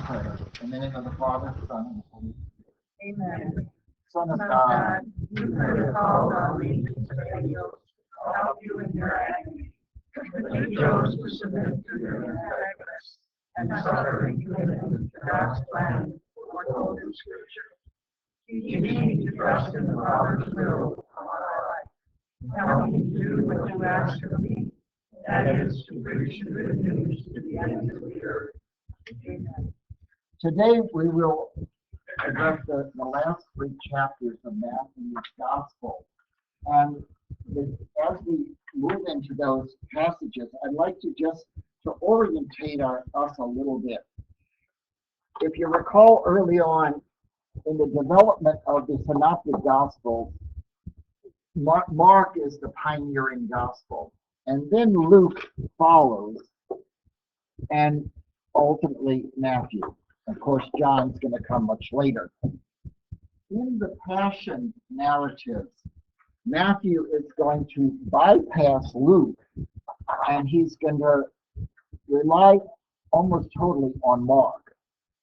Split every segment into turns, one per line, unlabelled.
prayer. In the name of the Father, Son, and Holy Spirit.
Amen.
Son of God,
you could have called on me to help you in your agony, but you chose to submit to your antagonist and suffering you in God's plan foretold in Scripture. You need to trust in the Father's will for my life. Help me to do what you ask of me, that is, to preach the good news to the ends of the earth. Amen.
Today we will address the last 3 chapters of Matthew's Gospel. And as we move into those passages, I'd like to just to orientate us a little bit. If you recall early on in the development of the Synoptic Gospels, Mark is the pioneering gospel, and then Luke follows, and ultimately Matthew. Of course, John's going to come much later. In the Passion narratives, Matthew is going to bypass Luke, and he's going to rely almost totally on Mark,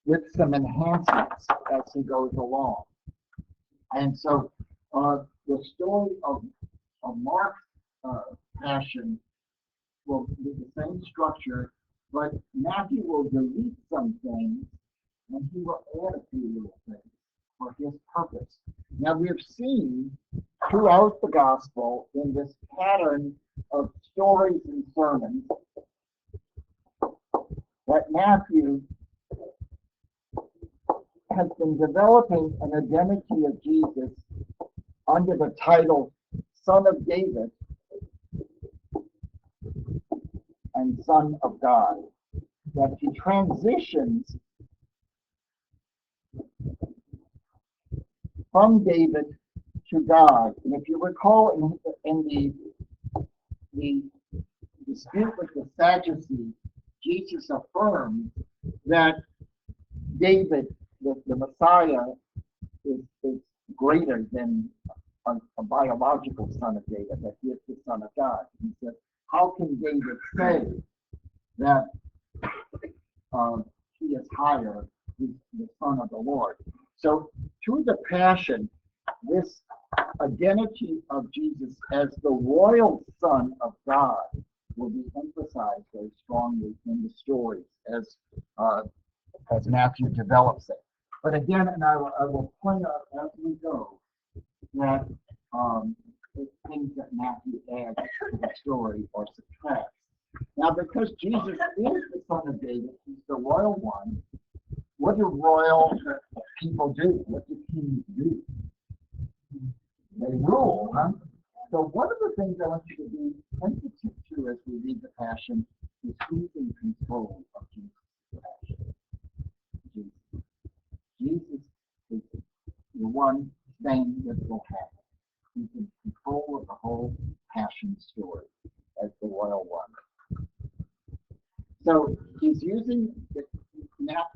with some enhancements as he goes along. And so the story of Mark's Passion will be the same structure, but Matthew will delete some things, and he will add a few little things for his purpose. Now, we've seen throughout the gospel in this pattern of stories and sermons that Matthew has been developing an identity of Jesus under the title Son of David and Son of God. That he transitions from David to God. And if you recall in the dispute with the Sadducees, Jesus affirmed that David, the Messiah, is greater than a biological son of David, that he is the Son of God. He said, how can David say that he is higher, he's the Son of the Lord? So through the Passion, this identity of Jesus as the royal Son of God will be emphasized very strongly in the stories as Matthew develops it. But again, and I will point out as we go that it's things that Matthew adds to the story or subtracts. Now, because Jesus is the Son of David, he's the royal one, what do royal people do? What do kings do? They rule, huh? So one of the things I want you to be sensitive to as we read the Passion is who's in control of Jesus' Passion. Jesus is the one thing that will happen. He's in control of the whole Passion story as the royal one. So he's using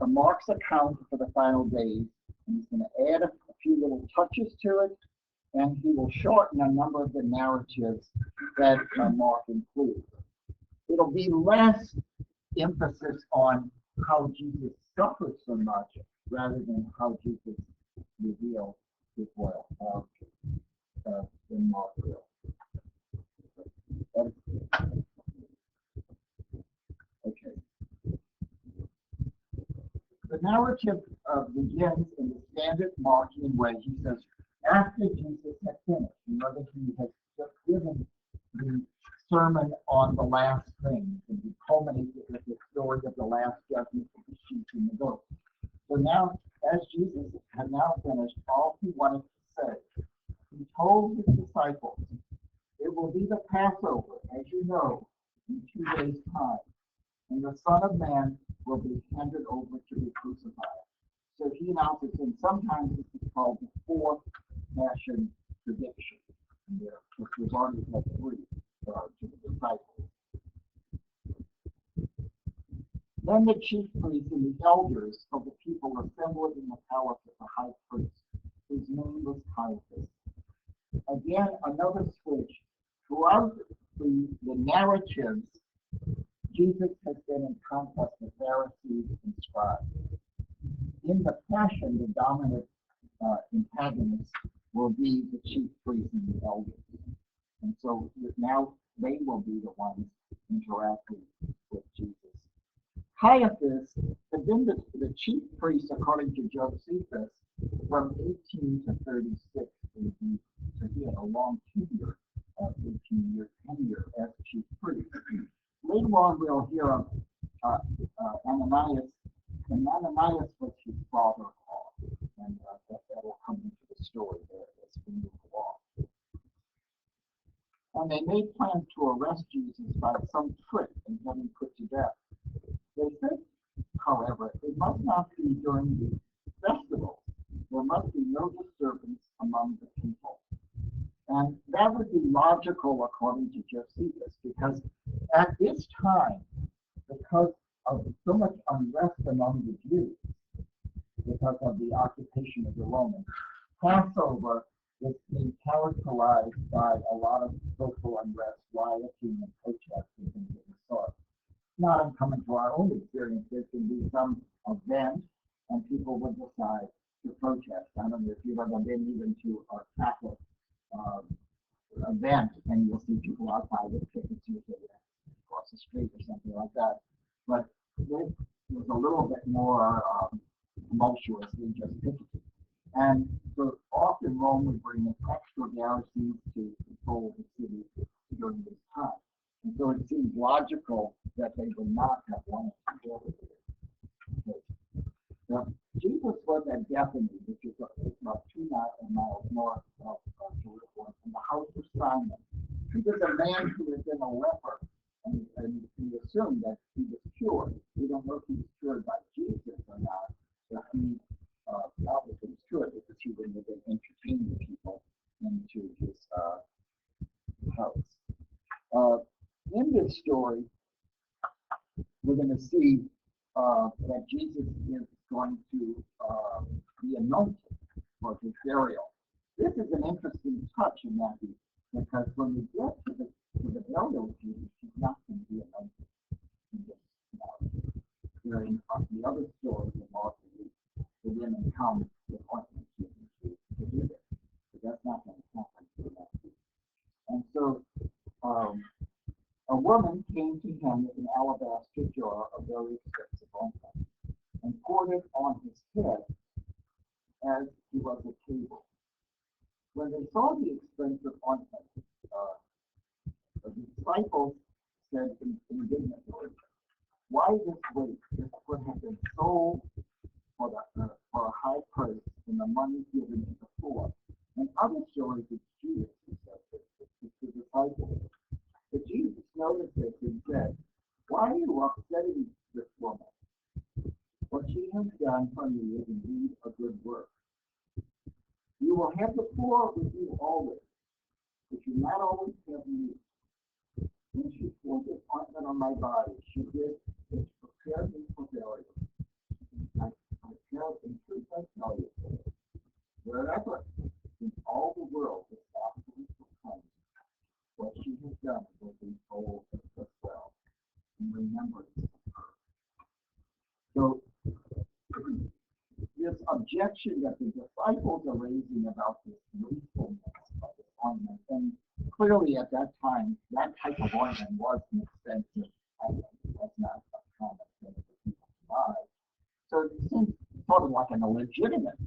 Mark's account for the final days, and he's going to add a few little touches to it, and he will shorten a number of the narratives that Mark includes. It'll be less emphasis on how Jesus suffers so much rather than how Jesus reveals his royal character in Mark will. Okay. The narrative begins in the standard Markian way. He says, after Jesus had finished, remember he has just given the sermon on the last things, and he culminates it with the story of the last judgment of the sheep and the goats. So now, as Jesus had now finished all he wanted to say, he told his disciples, it will be the Passover, as you know, in 2 days' time, and the Son of Man will be handed over to be crucified. So he announces, and sometimes this is called the fourth Passion prediction, which we've already had 3 to the disciples. Then the chief priests and the elders of the people assembled in the palace of the high priest, whose name was Caiaphas. Again, another switch. Throughout the narratives, Jesus has been in contest with Pharisees and scribes. in the Passion, the dominant antagonists will be the chief priests and the elders. And so now they will be the ones interacting with Jesus. Caiaphas had been the chief priest, according to Josephus, from 18 to 36 AD. So he had a long tenure, 18-year tenure as chief priest. Later on, we'll hear of Ananias, and Ananias was his father-in-law, and that will come into the story there as we move along. And they made plans to arrest Jesus by some trick and have him put to death. They said, however, it must not be during the festival. There must be no disturbance among the people. And that would be logical according to Josephus, because at this time, because of so much unrest among the Jews, because of the occupation of the Romans, Passover is being characterized by a lot of social unrest, rioting, and protests and things of the sort. Not uncommon to our own experience. There can be some event, and people would decide to protest. I don't know if you've ever been even to a Catholic event, and you'll see people outside with tickets usually across the street or something like that. But it was a little bit more tumultuous than just picketing. And so often Rome would bring in extra garrisons to control the city during this time. And so it seems logical that they would not have wanted to deal with it. Now, Jesus was at Bethany, which is about 2 miles north of Jerusalem, in the house of Simon. He was a man who had been a leper, and he assumed that he was cured. We don't know if he was cured by Jesus or not, but he obviously was cured because he would have been entertaining people into his house. In this story, we're going to see that Jesus is going to be anointed for his burial. This is an interesting touch in Matthew, because when we get to the burial of Jesus, he's not going to be anointed. During the other stories in Mark, the women come with ointment to do it. But that's not going to happen for Matthew. And so a woman came to him with an alabaster jar of very expensive ointment and poured it on his head as he was at table. When they saw the expensive ointment, the disciples said indignantly, "Why this waste? This would have been sold for a high price and the money given to the poor." And other stories of Jesus, he said to the disciples. But Jesus noticed this and said, "Why are you upsetting this woman? What she has done for me is indeed a good work. You will have the poor with you always, but you not always have me. When she poured this ointment on my body, she did it to prepare me for burial. I tell in truth, I tell you, wherever in all the world this gospel is proclaimed, what she has done will be told as well in remembrance of her." So this objection that the disciples are raising about this wastefulness of this ornament, and clearly at that time, that type of ornament was an expensive item. That's not a common thing for people to buy. So it seems sort of like an illegitimate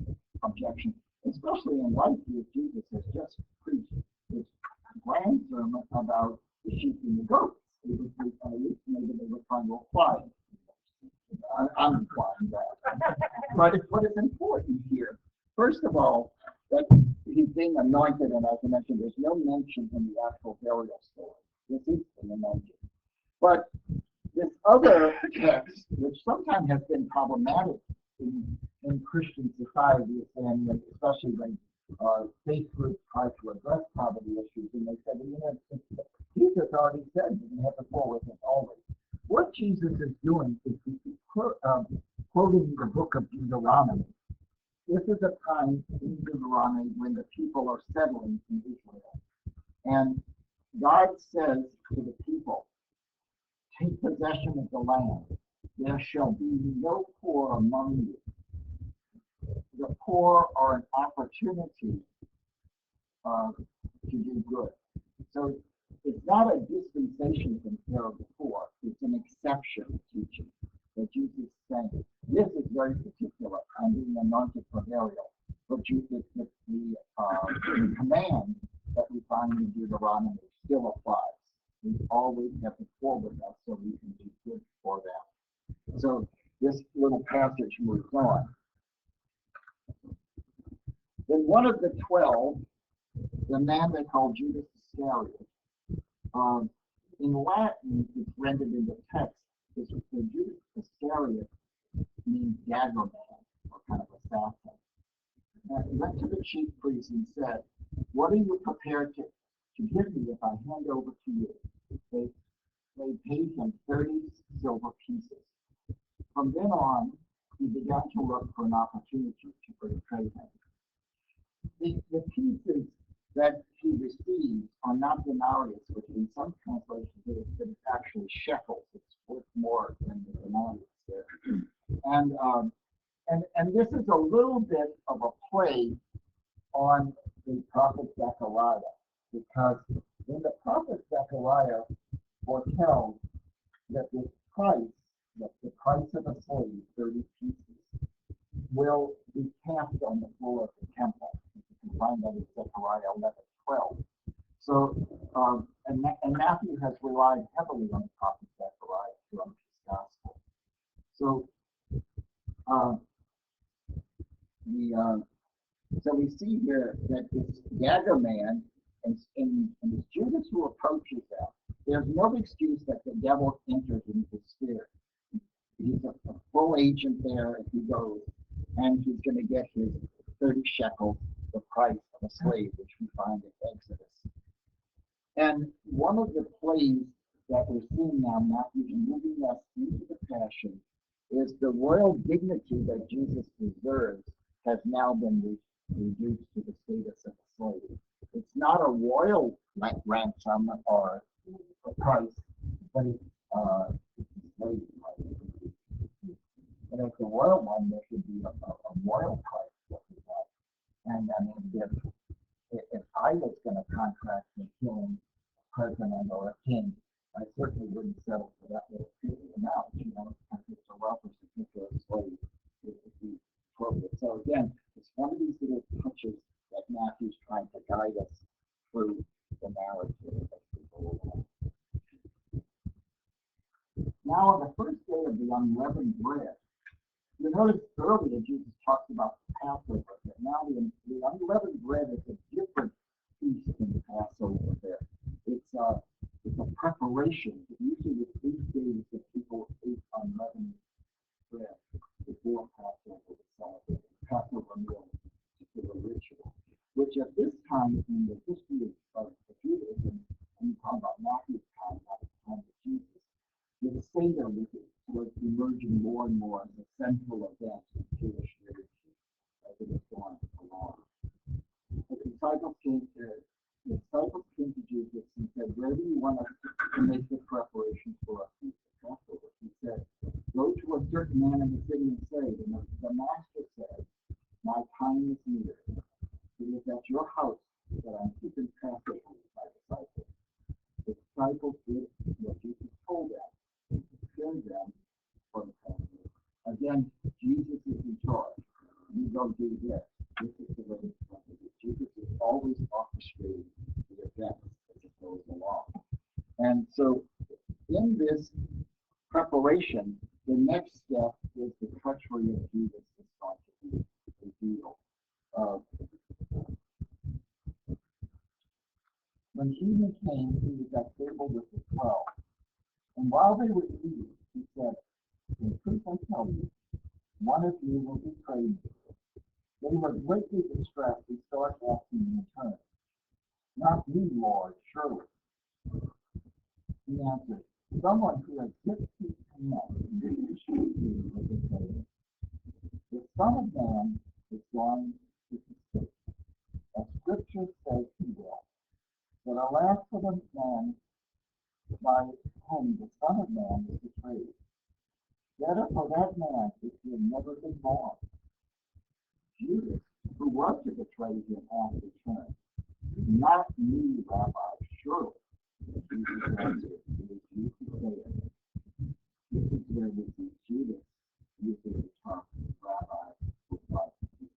objection, especially in light of Jesus has just preached his grand sermon about the sheep and the goats. It was, at least maybe they were trying to apply it. I'm implying that. But what is important here, first of all, that he's being anointed, and as I mentioned, there's no mention in the actual burial story. This is an anointing. But this other text, which sometimes has been problematic in Christian society, and especially when faith groups try to address poverty issues, and they said, Jesus already said you can have the poor with him always. What Jesus is doing is quoting the book of Deuteronomy. This is a time in Deuteronomy when the people are settling in Israel. And God says to the people, "Take possession of the land. There shall be no poor among you. the poor are an opportunity to do good. So it's not a dispensation from care of the poor. It's an exception teaching that Jesus is saying. This is very particular. I'm being anointed for burial. But the command that we find in Deuteronomy still applies. We always have the poor with us so we can do good for them. So this little passage moves on. Then one of the 12, the man they call Judas Iscariot, in Latin, it's rendered in the text, the Judas Iscariot means dagger man, or kind of assassin. He went to the chief priest and said, "What are you prepared to give me if I hand over to you?" They paid him 30 silver pieces. From then on, he began to look for an opportunity to betray him. The pieces that he received are not denarius, which in some translations it's actually shekels. It's worth more than the denarius there. And this is a little bit of a play on the prophet Zechariah, because when the prophet Zechariah foretells that this price, that the price of a slave, 30 pieces, will be cast on the floor of the temple. You can find that in Zechariah 11:12. So, and Matthew has relied heavily on the prophet Zechariah throughout his gospel. So, so we see here that this dagger man, and it's Judas who approaches them. There's no excuse that the devil enters into the spirit. He's a full agent there if he goes, and he's going to get his 30 shekels, the price of a slave, which we find in Exodus. And one of the plays that we're seeing now, Matthew, moving us into the Passion, is the royal dignity that Jesus deserves has now been reduced to the status of a slave. It's not a royal ransom or a price, but it's a slave price. And as the royal one, there should be a royal price that we have. And I mean, if I was going to contract with killing a president or a king, I certainly wouldn't settle for that little amount, you know, if it's a welfare certificate of slave, it would be appropriate. So again, it's one of these little touches that Matthew's trying to guide us through the narrative as we go along. Now, on the first day of the unleavened bread, you notice earlier Jesus talks about the Passover, but now the unleavened bread is a different feast than the Passover there. It's a preparation. Usually it's 8 days that people ate unleavened bread before Passover was celebrated. Passover meal is a particular ritual, which at this time in the history of Judaism, when you talk about Matthew's time, not the time of Jesus, the Seder was emerging more and more as a central event in Jewish liturgy as it was going along. The disciples came to Jesus and said, "Where do you want us to make the preparations for our feast of Passover?" He said, "Go to a certain man in the city and say, the master said, my time is near. It is at your house that I'm keeping Passover with my disciples." The disciples did what Jesus told them, to prepare them for the Passover. Again, Jesus is in charge. You go do this. This is the way it's going to be. Jesus is always orchestrating the events as it goes along. And so in this preparation, the next step is the treachery of Jesus is going to be revealed. When evening came, he was at table with the 12. And while they were eating, he said, "In truth I tell you, one of you will betray me." They were greatly distressed and started asking in return, "Not you, Lord, surely." He answered, "Someone who has 6 feet command should be will betray me. The Son of Man is going to escape, as Scripture says he will. But alas for the man by whom the Son of Man is betrayed. Better for that man if he had never been born." Judas, who was to betray him at the turn. Not me, Rabbi, surely. Jesus answered, it is you who say it. This is where we see Judas using the term Rabbi replied to Jesus.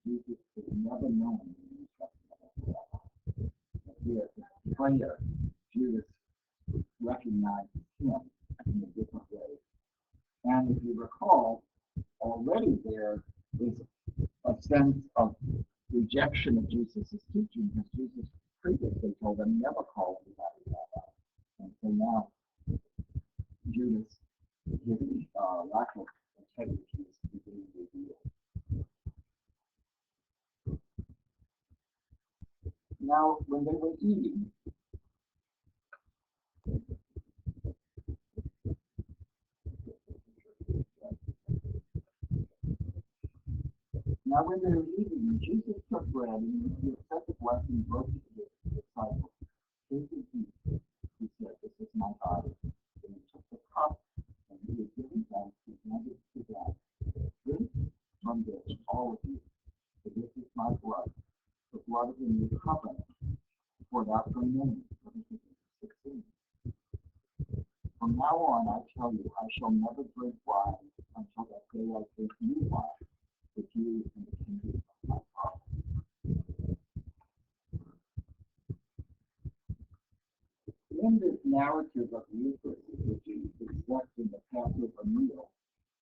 Jesus is never known in the New Testament as Rabbi. But here, the betrayer, Judas recognizes him in a different way. And if you recall, already there is a sense of rejection of Jesus' teaching, because Jesus previously told them never call anybody rabbi. And so now Judas, his lack of integrity is being revealed. Now, when they were eating, Jesus took bread and he said the blessing, broke it to his disciples. Take and eat, he said, this is my body. And he took the cup and he was giving thanks, he handed it to them. Drink from this, all of you, for this is my blood, the blood of the new covenant, poured out for many, for the forgiveness of sins. From now on, I tell you, I shall never drink wine until that day I drink new wine with you in the kingdom of my Father. In this narrative of the Eucharist, which is expressed in the Passover meal,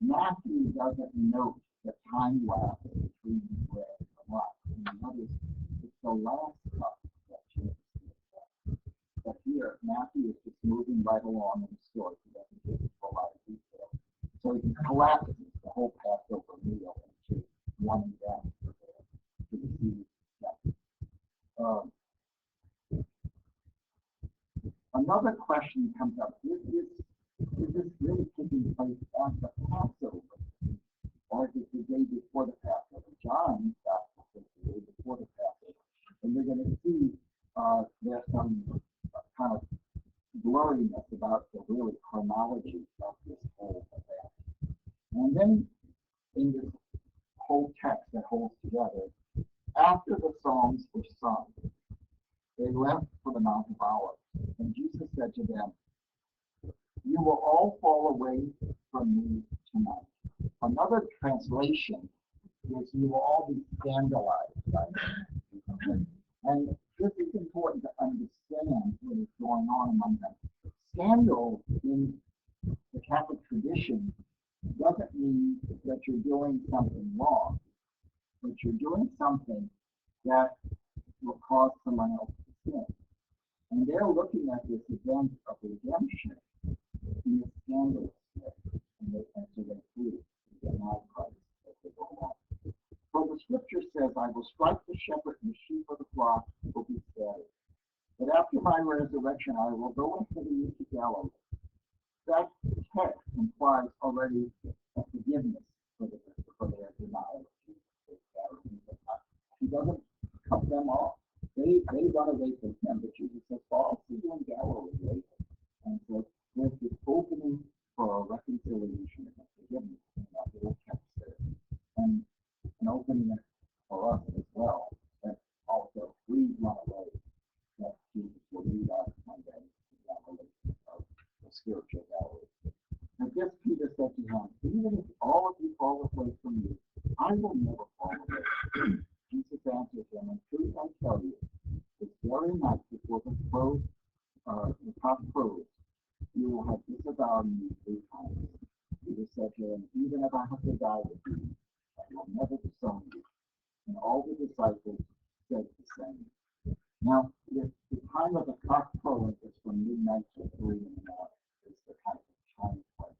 Matthew doesn't note the time lapse between the bread and the wine. And notice it's the last cup that Jesus gives. But here, Matthew is just moving right along in the story. He doesn't give us a lot of detail. So he collapses the whole Passover meal into one event to receive that. Another question comes up. Is this really taking place at the Passover? Or is it the day before the Passover? John's gospel says the day before the Passover. And we're going to see there's some kind of blurriness about the really chronology of this whole event. And then in this whole text that holds together, after the Psalms were sung, they left for the Mount of Olives. And Jesus said to them, you will all fall away from me tonight. Another translation is you will all be scandalized by me. And this is important to understand what is going on among them. Scandal in the Catholic tradition doesn't mean that you're doing something wrong, but you're doing something that will cause someone else to sin. And they're looking at this event of redemption in a scandalous way. And so they flee, they deny Christ as they go along. For the scripture says, I will strike the shepherd and the sheep of the flock will be scattered. But after my resurrection, I will go into the east of Galilee. That text implies already a forgiveness for their denial of Jesus. He doesn't cut them off. They run away from him, but Jesus says, well, I'll see you in Galilee later. And so there's this opening for a reconciliation and a forgiveness in that little text there. And an opening for us as well, that also we run away, that Jesus will lead us one day to Galilee, of the spiritual Galilee. And this Peter said to him, even if all of you fall away from me, I will never fall away. Jesus answered him, in truth I tell you, this very night before the cock crows, you will have disavowed me 3 times. Jesus said to him, even if I have to die with you, I will never disown you. And all the disciples said the same. Now, the time of the cock crowing is from midnight to 3 in the morning. It's the kind of time frame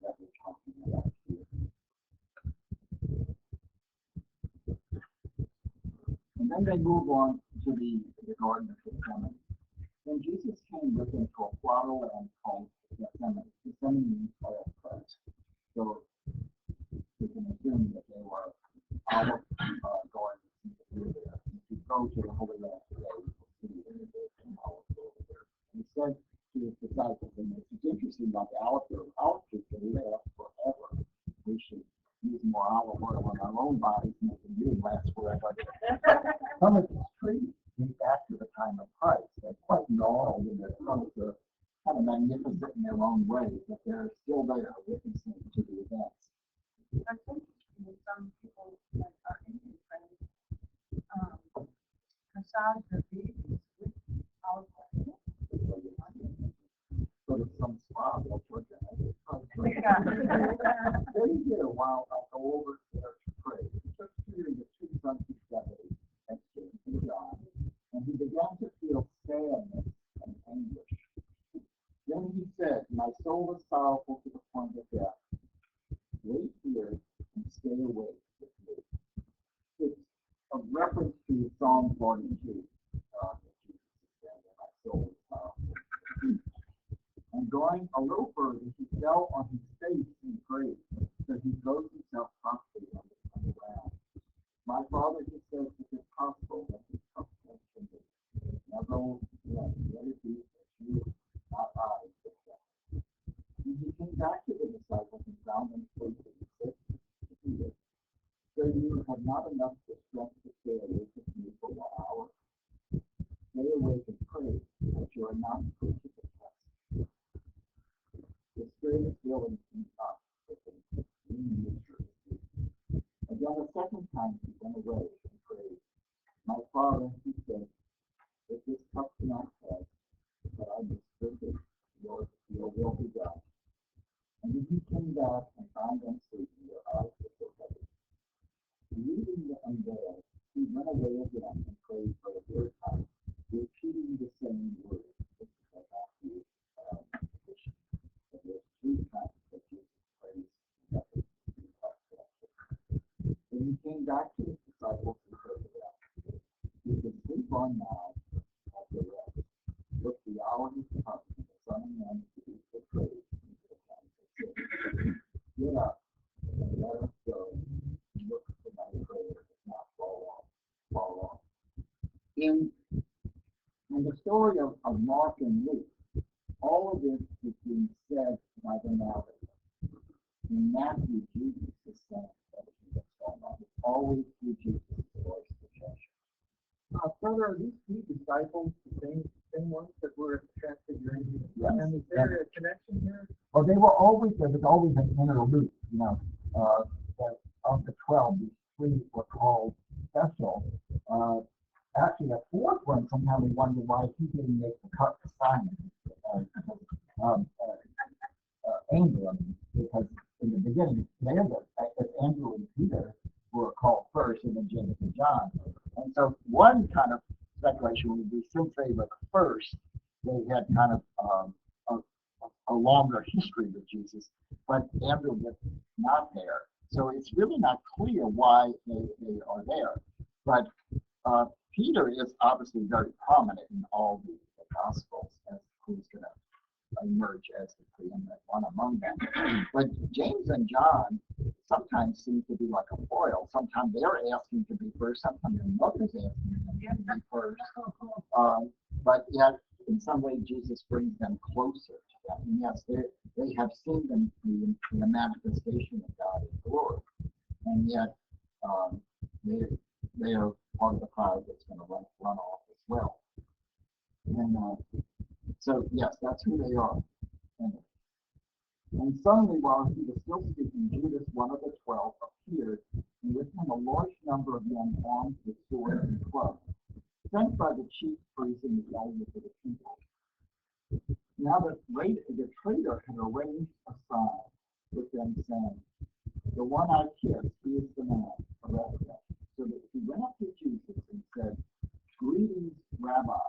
that we're talking about here. And then they move on to the Garden of Gethsemane. When Jesus came with them to a plot of land called Gethsemane, Gethsemane means oil press. So we can assume that they were out going to do there. If you go to the Holy Land today, you will see that there's some olive over there. And he said to his disciples, and it's interesting about the olive trees, they last forever. We should use more olive olive oil on our own bodies, making you last forever. Some of these trees date back to the time of Christ. They're quite gnarled and they're kind of magnificent in their own way, but they're still there witnessing to the events.
I think some people like our Indian friends massage their babies with olive oil.
Sort of some spa they'll put in it.
Yeah.
Every year while I go over there to pray, he took Peter the two sons together and James and John, and he began to feel sadness and anguish. Then he said, "My soul is sorrowful to the point of death. Wait here and stay awake with me." It's a reference to Psalm 42. That Jesus is saying, "My soul is sorrowful." And going a little further, he fell on his face and prayed, so he throws himself prostrate on the ground. "My Father," he says, "if it's possible, let this cup pass from me. Nevertheless, let it be as you, not I, say." And he came back to the disciples and found them sleeping. He said to Peter, "So you have not enough strength to stay awake with me for 1 hour? Stay awake and pray, that you are not put to the test. The spirit is willing and not, but the human nature is weak." Again, a second time he went away and prayed. "My Father," he said, "if this cup cannot pass, but I must drink it, your will be done." And then he came back and found them sleeping, their eyes were so heavy. Leaving the unveiled, he went away again and prayed for the third time, repeating the same words. This is what Matthew petition. And there's 3 times that Jesus prays together. Then he came back to his disciples and said to them, "You can sleep on now at the rest. Look, the hour has come, and the Son of Man is to be betrayed into the hands of sinners. Get up and let us go, and look for my prayer does not fall off." In the story of Mark and Luke, all of this is being said by the narrator. In Matthew, Jesus is saying everything that's going on. It's always through Jesus' voice to change.
Further, are these 3 disciples the same ones that were at the Transfiguration?
Yes.
And is there a connection here?
Well, there was always an inner loop, that of the 12, these 3 were called special. Actually, the 4th one, sometimes we wonder why he didn't make the cut to Simon, Andrew, because in the beginning, Andrew and Peter were called first, and then James and John. And so one kind of speculation would be, since they were the first, they had kind of a longer history with Jesus, but Andrew was not there. So it's really not clear why they are there. But Peter is obviously very prominent in all the Gospels as who's going to emerge as the preeminent one among them. But James and John sometimes seem to be like a foil. Sometimes they're asking to be first, sometimes their mother's asking them to be first. But yet, in some way, Jesus brings them closer to that. And yes, they have seen them in the manifestation of God in glory. And yet, they are part of the crowd that's going to run off as well. And so, yes, that's who they are. And suddenly, while he was still speaking, Judas, one of the 12, appeared, and with him a large number of men armed with swords and clubs, sent by the chief priests and the elders of the people. Now the traitor had arranged a sign with them, saying, "The one I kissed, he is the man, arrest him." So that he went up to Jesus and said, "Greetings, Rabbi,"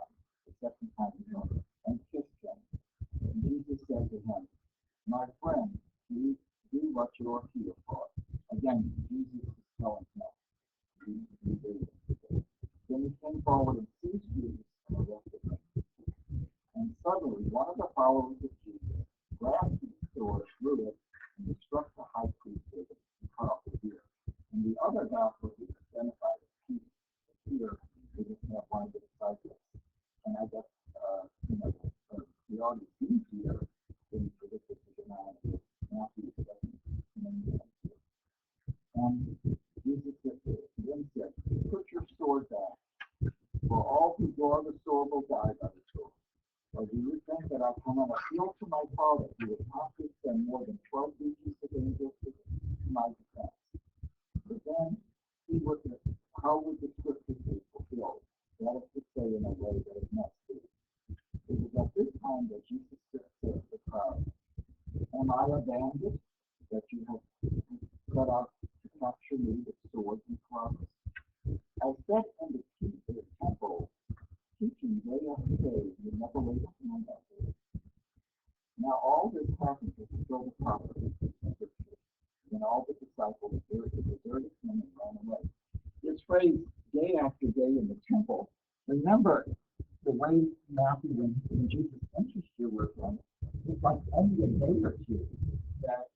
the second time he heard it, and kissed him. And Jesus said to him, "My friend, do what you are here for." Again, Jesus is telling him, Then he came forward and seized Jesus and arrested him. And suddenly one of the followers of Jesus grasped his sword, drew it, and struck the high priest with it and cut off his ear. And the other gospel is identified as Peter, who just had one of the disciples. And I guess, we already see Peter being predicted to deny Matthew 7. And Jesus then said, put your sword back, for all who draw the sword will die by the sword. Or do you think that I cannot appeal to my Father who would possibly send more than 12 legions of angels to my defense? But then he would, how would the scripture be fulfilled? That is to say in a way that it must be. It was at this time that Jesus said to the crowd, am I a bandit that you have cut out to capture me with swords and clubs? I sat in the temple, teaching day after day, you never laid a hand on me. Now all this happened to fulfill the prophecy of Scripture. Then all the disciples deserted him and ran away. This phrase, day after day in the temple, remember the way Matthew and Jesus enters Jerusalem, it's like only a day or two that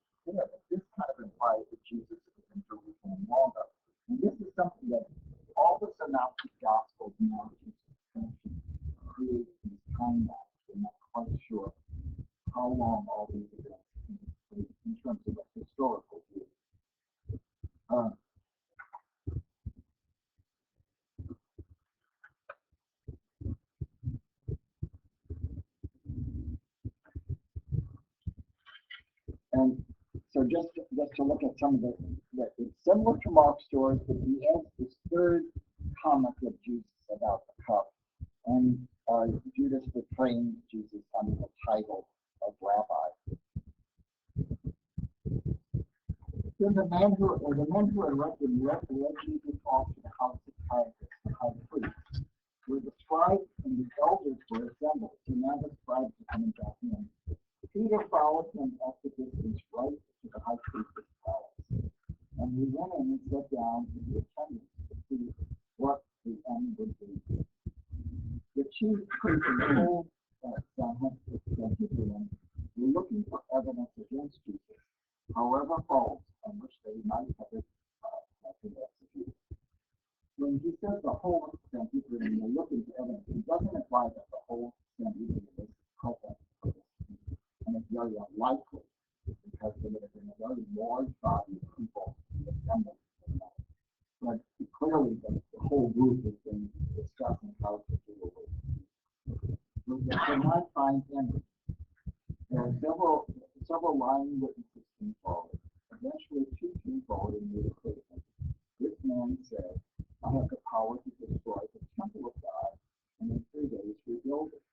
this kind of implies that Jesus was in Jerusalem longer. And this is something that all the synoptic gospels now create these timelines. We're not quite sure how long all these events in terms of a historical view. And so just to look at some of it's similar to Mark's stories, but he has this third comment of Jesus about the cup. And Judas betraying Jesus under the title of rabbi. Then the men who had led Jesus off to the house of Caiaphas, the high priest, where the scribes and the elders were assembled. So now the scribes are coming back in. Peter followed him at the distance right to the high priest's palace. And he went in and sat down in the attendance to see what the end would be. The chief priest and the whole Sanhedrin were looking for evidence against Jesus, however false, on which they might have been executed. When he says the whole Sanhedrin were looking for evidence, it doesn't imply that the whole Sanhedrin was present for this. And it's very unlikely because there would have been a very large body of people assembled in that. But clearly the whole group has been discussing how to deal with it. We cannot find him. There are several lying witnesses came forward. Eventually two came forward and made a statement. This man said, I have the power to destroy the temple of God and in 3 days rebuild it.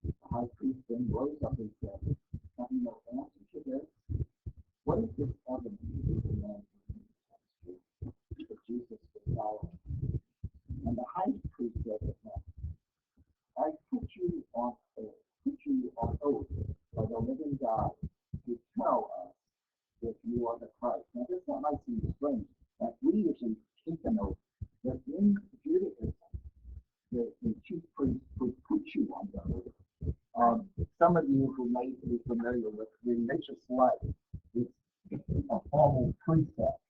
The high priest then rose up and said, have you no answer to this? What is this evidence that the man that Jesus was following? And the high priest said to him, I put you on oath by the living God to tell us that you are the Christ. Now this might seem strange, that we usually take an oath, that in Judaism, the chief priest would put you on the oath. Some of you who may be familiar with religious life, it's a formal precept.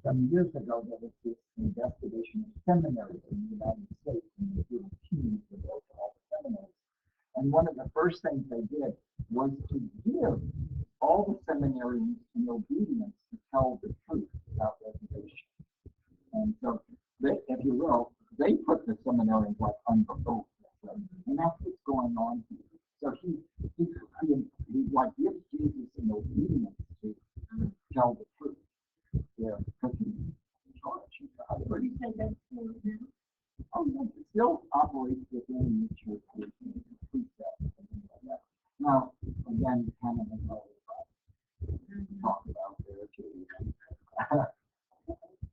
Some years ago, there was this investigation of seminaries in the United States, and they did teams to go to all the seminaries. And one of the first things they did was to give all the seminarians an obedience to tell the truth without reservation. And so, if you will, they put the seminarians like under oath. And that's what's going on here. So he like gives Jesus an obedience to tell the truth. Yeah, because he's in charge.
What do you say that's for now?
Oh, yes, it still operates within the church precepts and things like that. Now, again, kind of talk about there too.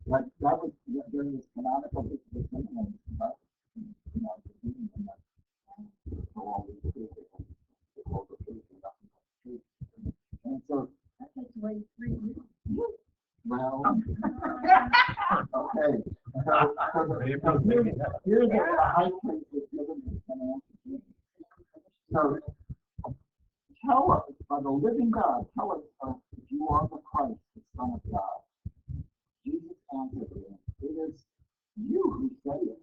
But that was during this canonical discipline, but you know, the meaning of that. So all these things, the whole truth and nothing but the truth. And so
That takes away 3 years.
well, okay. So here's the high priest is given his command. So tell us, by the living God, tell us if you are the Christ, the Son of God. Jesus answered him, it is you who say it,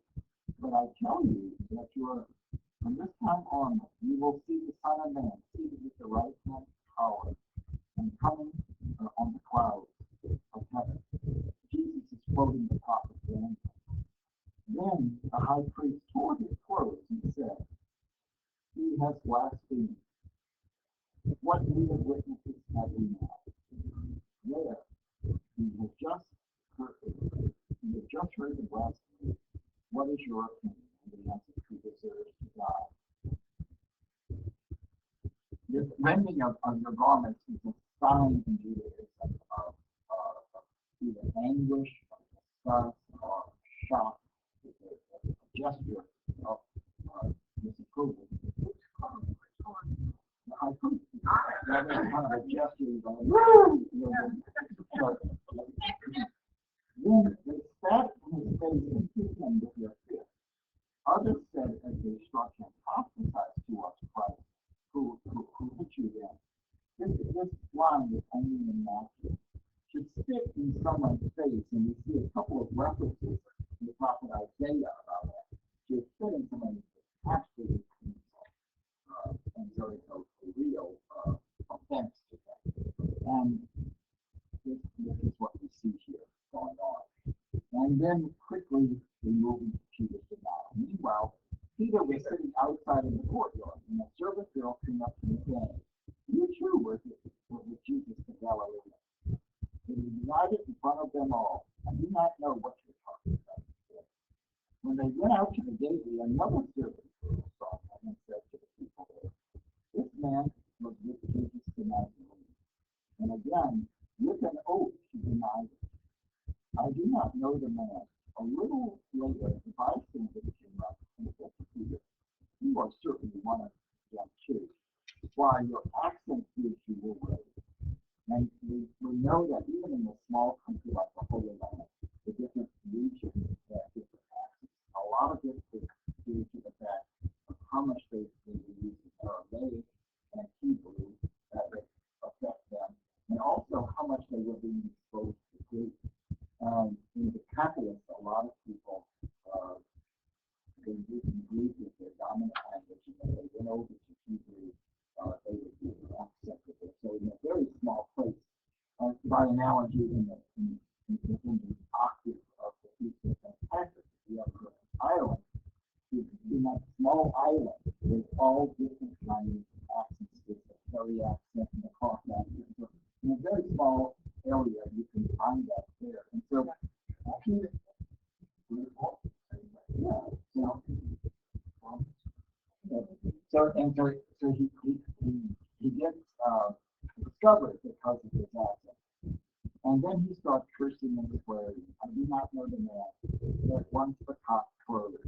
but I tell you that from this time on, you will see the Son of Man seated at the right hand of power and coming on the clouds of heaven. quoting the prophet Daniel. Then the high priest tore his clothes and said, "He has blasphemed. What need of witnesses have we now? There, he has just heard the blasphemy. What is your opinion?" And the answer, "He deserves to die." This rending of your garments is a sign in Judaism of either anguish, or disgust, or shock. It's a gesture of disapproval. I think that is kind of a gesture going, woo! So, then they spat in his face and hit him with their fists. Others said as they struck him, "Prophesy to us, Christ, who hit you then?" This line is only in Matthew. Should spit in someone's face, and we see a couple of references in the prophet Isaiah about that. Should spit in someone's face, absolutely insult, and so it's a real offense to them. And this is what we see here going on. And then quickly we move into Peter's denial. Meanwhile, Peter was sitting outside in the courtyard, and a servant girl came up to him saying, "You too were with Jesus the Galilean." And he denied it in front of them all. "I do not know what you're talking about." When they went out to the gateway, another servant girl saw him and said to the people there, "This man was with Jesus the Nazarene." And again, with an oath, he denied it. "I do not know the man." A little later, the bystanders came up and said to Peter, "You are certainly one of them too. Why, your accent gives you away." And we know that even in a small country like the Holy Land, the different regions have different accents. A lot of it is due to the fact of how much they use Aramaic and Hebrew that would affect them, and also how much they were being exposed to Greek. In the Catholics, a lot of people, they use Greek as their dominant language, and when they went over to Hebrew, they would be accent with it. So in a very small place, by analogy, in the octave of the East of St. Patrick, the upper island, in that small island, there's all different kinds of accents. There's the Perry accent and the cross accent. So in a very small area, you can find that there. And so, Peter, yeah, you know, so he gets discovered because of his accent. And then he starts cursing and swearing. "I do not know the man that once the cock crowed."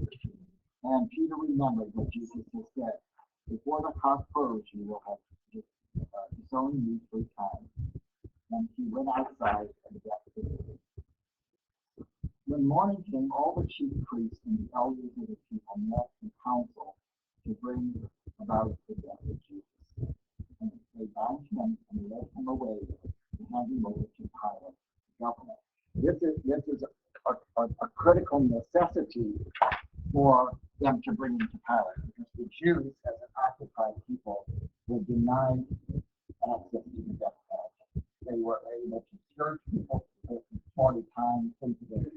And Peter remembered what Jesus had said, "Before the cock crows, you will have disowned me 3 times." And he went outside and left the city. When morning came, all the chief priests and the elders of the people met in council to bring about the death of Jesus. And they bound him and led him away and handed him over to Pilate, the governor. This is a critical necessity for them to bring him to Pilate, because the Jews, as an occupied people, were denied access to the death penalty. They were able to search people 40 times into the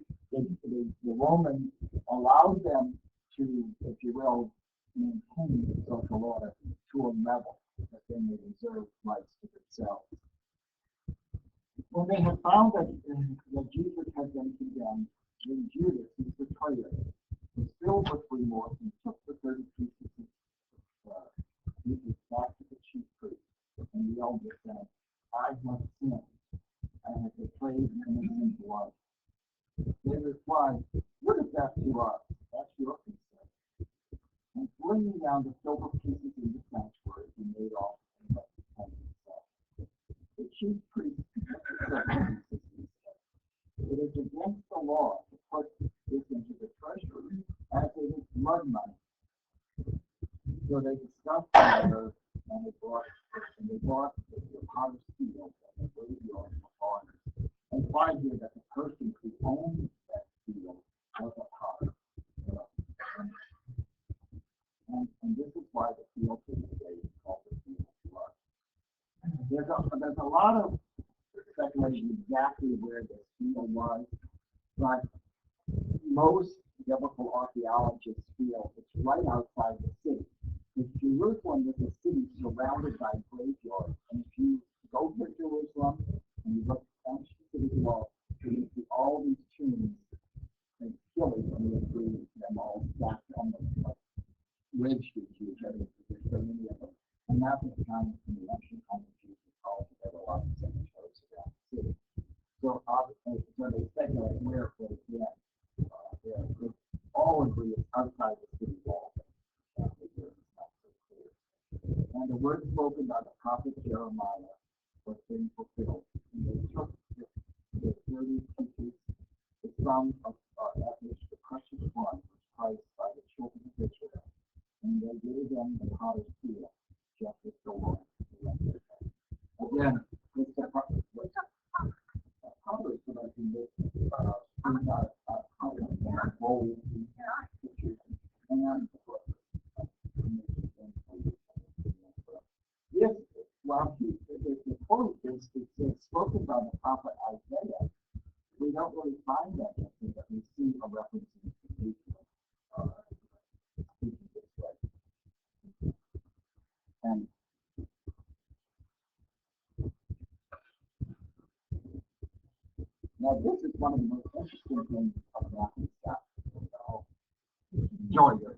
Romans allowed them to, if you will, maintain the social order to a level that then they reserved rights to themselves. When they had found that Jesus had been condemned, then Judas, his betrayer, was filled with remorse and took the 30 pieces of Jesus back to the chief priest and the elders, saying, "I have sinned. I have betrayed innocent blood." They replied, "What is that to us? That's your concern." And flinging down the silver pieces in the sanctuary, he made off and left the temple himself. The chief priest said, "It is against the law to put this into the treasury, as it is blood money." So they discussed the matter, and they brought the potter's field and the graveyard of honors, and find here that the person who owned that field was a potter. And this is why the field to this day is called the field of blood. There's a lot of speculation exactly where this field was. but most biblical archaeologists feel it's right outside the city. If Jerusalem is a city surrounded by graveyards, and if you go to Jerusalem and you look at the city wall, you see all these tombs and killing when you agree them all stacked on the like, ridge to each other. There's so many of them. And that's the time in the ancient time of Jesus called there were a lot of cemeteries around the city. So obviously, when they speculate where it would have been, they all agree it's outside the city wall. And the word spoken by the prophet Jeremiah was being fulfilled. And they took the 30 pieces, the sum of at which the precious blood was priced by the children of Israel, and they gave them the potter's wheel, just as the Lord directed them. Again, it's the potter's wheel so that can make bring out gold pictures and yes, well, the quote is spoken by the prophet Isaiah. We don't really find that, but we see a reference in Ezekiel speaking this way. And now this is one of the most interesting things about this stuff. Enjoy it.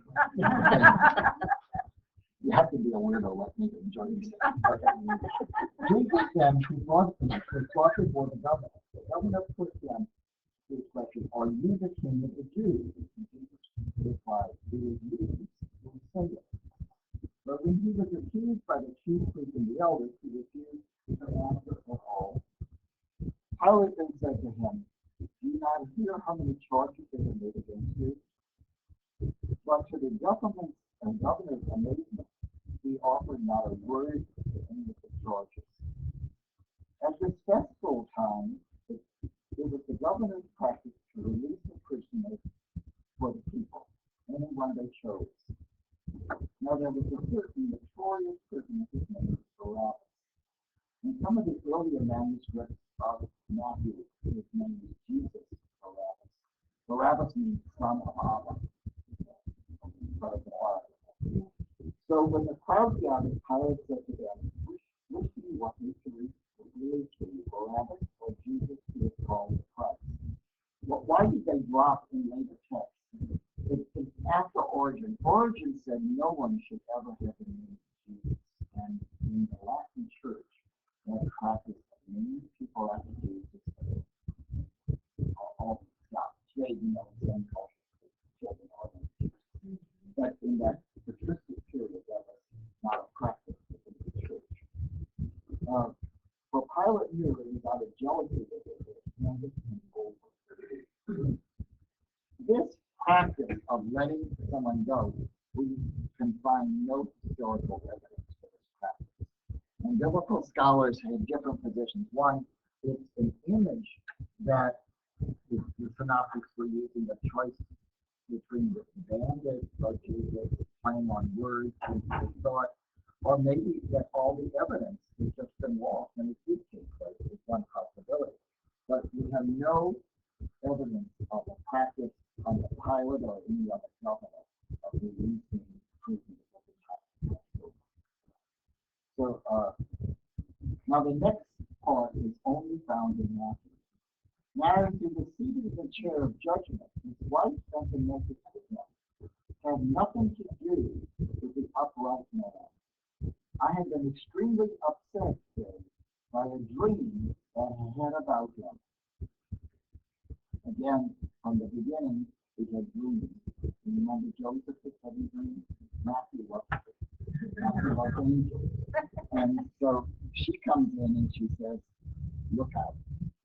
You have to be a weirdo like me to enjoy yourself. Jesus then, who brought before the governor. The governor put them to his question, are you the king of the Jews? And Jesus replied, it is you who say it. But when he was accused by the chief priests and the elders, he refused to answer at all. Pilate then said to him, do you not hear how many charges they have made against you? But to the governor's amazement, he offered not a word to any of the charges. At this festival time, it was the governor's practice to release the prisoners for the people, anyone they chose. Now there was a certain notorious prisoner whose name was Barabbas. In some of the earlier manuscripts of Matthew, his name is Jesus Barabbas. Barabbas means son of Abba. So when the crowd gathered, Pilate said to them, which do you want me to release to you, Barabbas or Jesus who is called the Christ? Well, why did they drop in later texts? It's after Origen. Origen said no one should ever have the name of Jesus. And in the Latin church, that practice of naming people after Jesus all stopped. Today, you know, it's uncultured. But in that patristic period, that was not a practice within the church. For Pilate knew that he got a jealousy that they had handed him over. This practice of letting someone go, we can find no historical evidence for this practice. And biblical scholars have different positions. One, it's an image that the synoptics were using a choice between the bandit of Jesus playing on words and thought, or maybe that all the evidence has just been lost and it did take place is one possibility. But we have no evidence of a practice on the Pilate or any other governor of releasing prisoners at the time. So now the next part is only found in Matthew. Now as he was seated in the chair of judgment, his wife sent a message to him, had nothing to do with the upright man. I had been extremely upset today by a dream that I had about him. Again, from the beginning, we had dreams. You remember Joseph was having dreams? Matthew was angels. And so she comes in and she says, look out,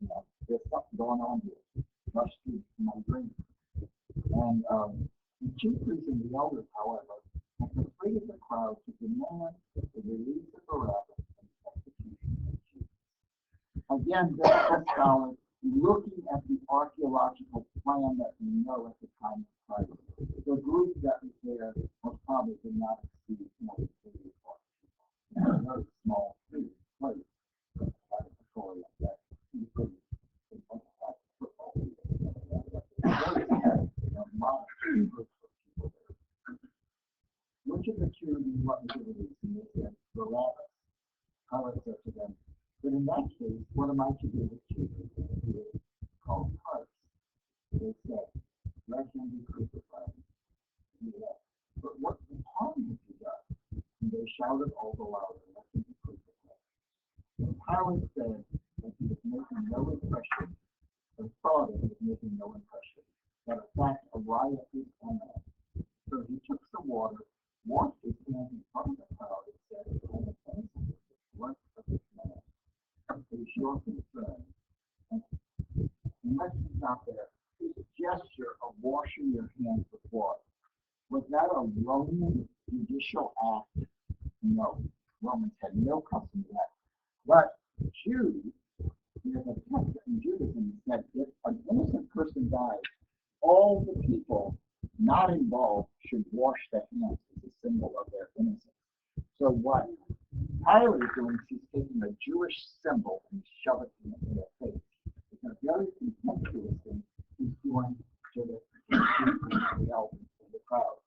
you know, there's something going on here. Rush to my dream. And the chief priests and the elders, however, had persuaded the crowd to demand the release of Barabbas and execution of Jesus. Again, biblical scholars looking at the archaeological plan that we know at the time of Christ. The group that was there was probably did not exceed more than 30 or 40 people. A very small place like Victoria that you could football field.
two groups of people there. Which of the two do you want me to release? And they said, Barabbas. Pilate said to them, but in that case, what am I to do with Jesus, who is called Christ? They said, let him be crucified. He left. But what harm has he done? And they shouted all the louder, let him be crucified. And Pilate said that he was making no impression, or thought that he was making no impression, that in fact a riot is imminent. So he took some water, washed his hands in front of the crowd, and said, I am innocent of the blood of this man. It is your concern. And let's stop there. His gesture of washing your hands with water, was that a Roman judicial act? No. Romans had no custom of that. But Jews, there's a text in Judaism that if an innocent person dies, all the people not involved should wash their hands as a symbol of their innocence. So what Pilate is doing is he's taking a Jewish symbol and shoving it in their face. It's a very contemptuous thing he's doing to the elders of the crowd.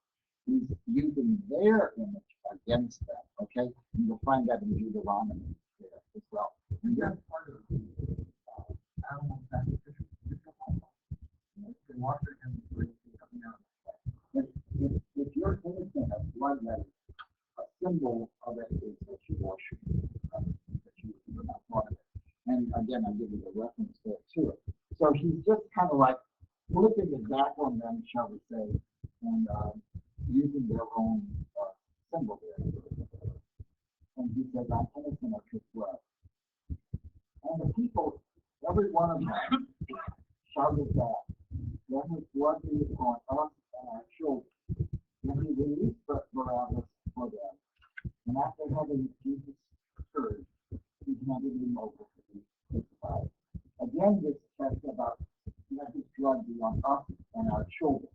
He's using their image against them, okay? And you'll find that in Deuteronomy there as well. And that's part of the animal sacrificial animal. You can wash your hands before you can come out. If you're innocent of blood, that is a symbol of it is that you wash your hands, that you're not part of it. And again, I'll give you the reference there to it. So he's just kind of like flipping it back on them, shall we say, and using their own symbol there. And he says, I'm innocent of his blood. And the people, every one of them, shouted back, let his blood be upon us and our children. And he released Barabbas for them. And after having Jesus scourged, he handed him over to be crucified. Again, this text about let his blood be on us and our children.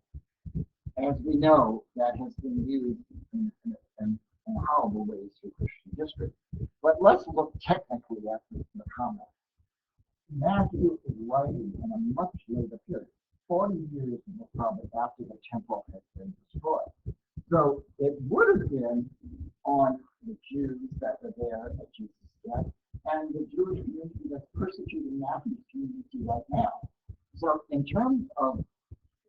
As we know, that has been used in horrible ways through Christian history. But let's look technically at the comment. Matthew is writing in a much later period, 40 years probably after the temple had been destroyed. So it would have been on the Jews that were there at Jesus' death and the Jewish community that's persecuting Matthew's community right now. So in terms of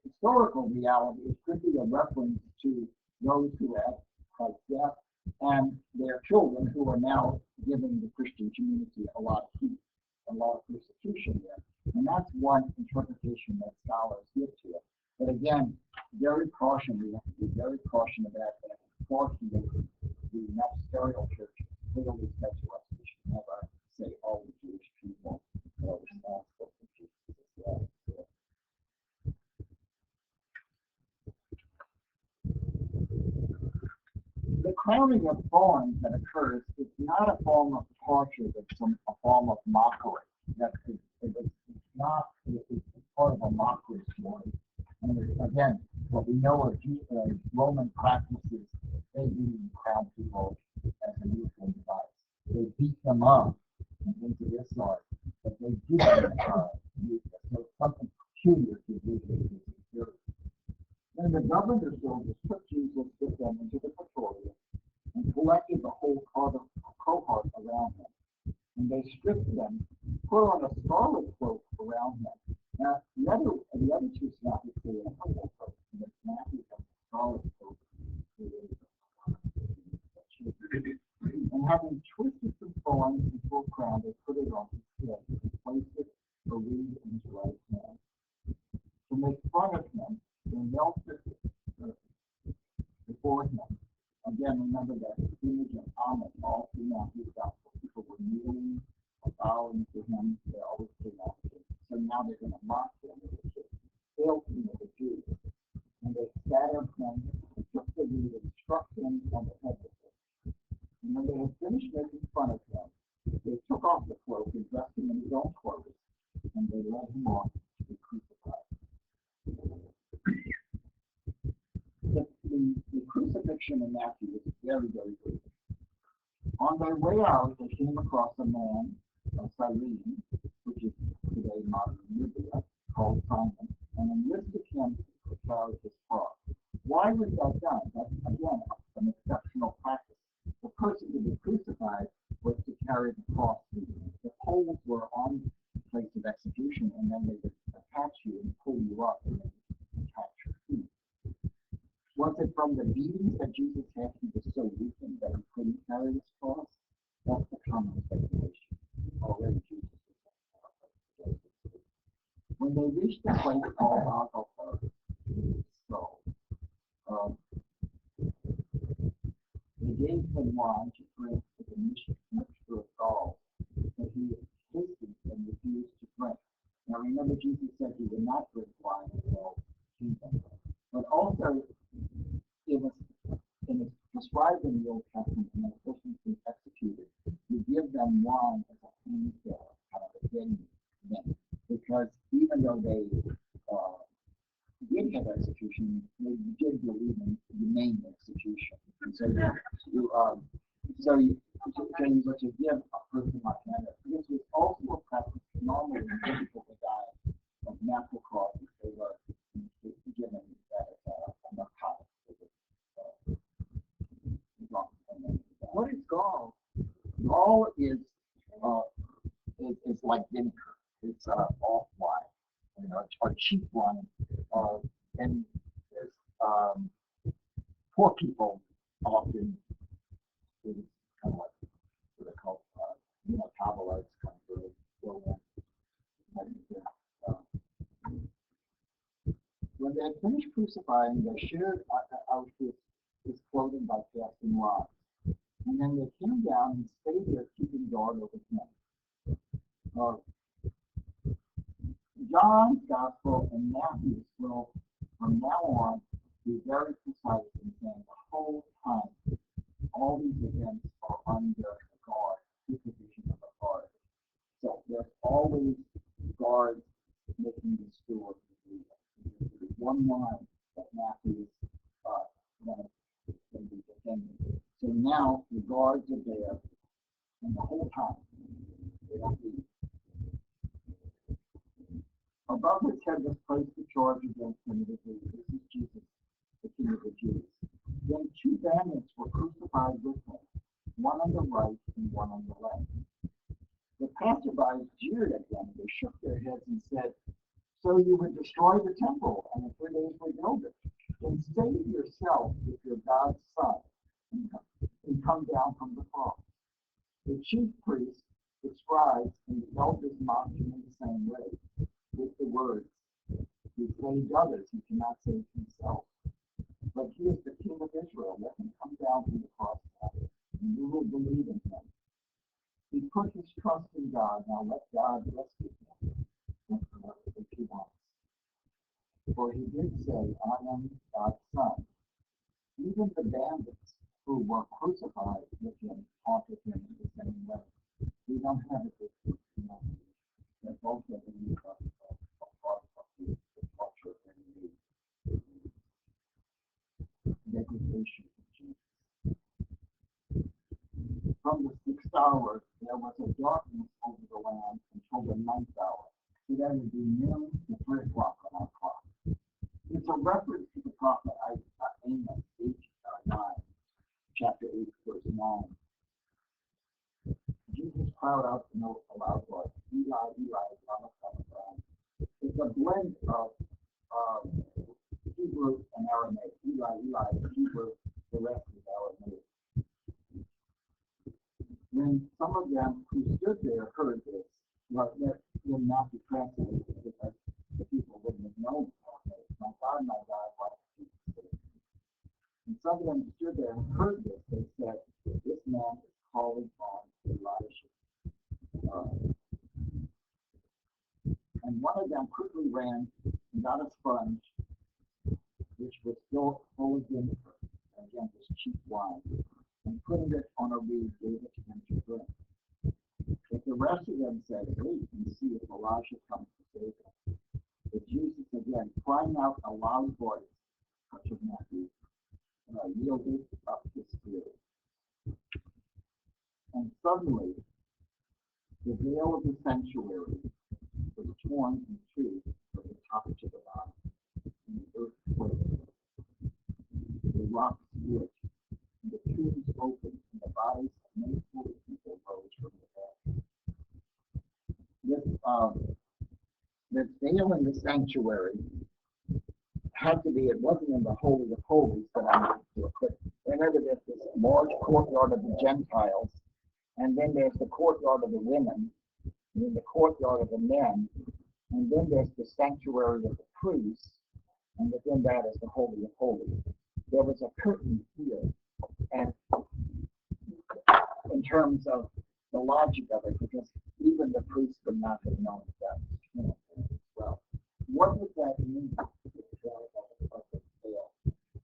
historical reality, it could be a reference to those who were at Christ's death and their children who are now giving the Christian community a lot of heat, a lot of persecution there. And that's one interpretation that scholars give to it. But again, we have to be very cautious about that. Unfortunately, the magisterial church clearly said to us we should never say all the Jewish people are responsible for Jesus as well. The crowning of thorns that occurs is not a form of torture, it's a form of mockery. It's part of a mockery story. And again, what we know of Roman practices, they didn't crown people as a neutral device. They beat them up and things of this sort, but they didn't use it. So something peculiar to do with this. Then the governor soldiers took Jesus with them into the praetorium and collected the whole cohort around him. And they stripped them, put on a scarlet cloak around him. Now, the other two synoptics say a purple cloak, but Matthew has a scarlet cloak. And having twisted some thorns and full crown, they put it on his head and placed it a reed in his right hand. To make fun of him, they knelt before him. Again, remember that image of homage all through Matthew's gospel. People were kneeling, bowing to him. They always came after him. So now they're going to mock him with the filthy of the Jews. And they scattered him and took the reed and struck him on the head with it. And when they had finished making fun of him, they took off the cloak and dressed him in his own clothes, and they led him off to be crucified. The crucifixion in Matthew is very, very brief. On their way out, they came across a man of Cyrene, which is today modern Libya, called Simon, and enlisted him to carry his cross.
Jesus had he was so weakened that he couldn't carry his cross? That's the common speculation. Already Jesus was. When they reached the place called Golgotha, so they gave him wine to drink with a mixture of gall, but he tasted and refused to drink. Now remember, Jesus said he would not drink wine until kingdom. But also, it was prescribed in the Old Testament when a person's been executed, you give them wine as a painkiller, kind of a thing, because even though they did have execution, they did believe in humane execution. And so what you give a person like that, this was also a practice normally when people would die of natural causes. They were given that as a narcotic.
What is gall?
Gall is like vinegar. It's off wine, or cheap wine. And there's poor people often is kind of like what they call tabloids kind of really when they had finished crucifying, they shared out his clothing by casting lots. And then they came down and stayed there keeping guard over him. John's Gospel and Matthew's will, from now on, be very precise in saying the whole time all these events are under guard, supervision of authority. So there's always guards making the steward. There's one line that Matthew when we defended. So now the guards are there, and the whole time they don't leave. Above his head was placed the charge against him. This is Jesus, the King of the Jews. Then two bandits were crucified with him, one on the right and one on the left. The passersby jeered at them. They shook their heads and said, "So you would destroy the temple and in 3 days rebuild it? Then save yourself if you're God's son and come down from the cross." The chief priests, the scribes, and the elders mocked him in the same way, with the words, "He saved others, he cannot save himself. But he is the King of Israel. Let him come down from the cross, and you will believe in him." He put his trust in God. Now let God rescue him if he wants. For he did say, "I am God's son." Even the bandits who were crucified with him taunted him in the same way. We don't have it with they're both of them a part of the culture and the degradation of Jesus. From the 6th hour, there was a darkness over the land until the 9th hour. So that would be noon to 3 o'clock on our clock. It's a reference to the prophet Amos 8:9, chapter 8, verse 9. Jesus cried out in a loud voice, "Eli, Eli, lama sabachthani." It's a blend of Hebrew and Aramaic. Eli, Eli, Hebrew, the rest is Aramaic. When some of them who stood there heard this, well, that will not be translated because the people wouldn't have known. My God, why did you say this? And some of them stood there and heard this. They said, "This man is calling on Elisha." And one of them quickly ran and got a sponge, which was still full of vinegar, again, this cheap wine, and putting it on a reed, gave it to him to drink. But the rest of them said, "Wait and see if Elisha comes to save us." But Jesus, again, crying out a loud voice, such as Matthew, yielded up his spirit. And suddenly, the veil of the sanctuary was torn in two from the top to the bottom, and the earth quaked. The rocks split, and the tombs opened, and the bodies of many holy people rose from the dead. This veil in the sanctuary had to be, it wasn't in the Holy of Holies that I went to it, but remember there's this large courtyard of the Gentiles, and then there's the courtyard of the women, and then the courtyard of the men, and then there's the sanctuary of the priests, and within that is the Holy of Holies. There was a curtain here, and in terms of the logic of it, because even the priests would not have known that as well. What does that mean?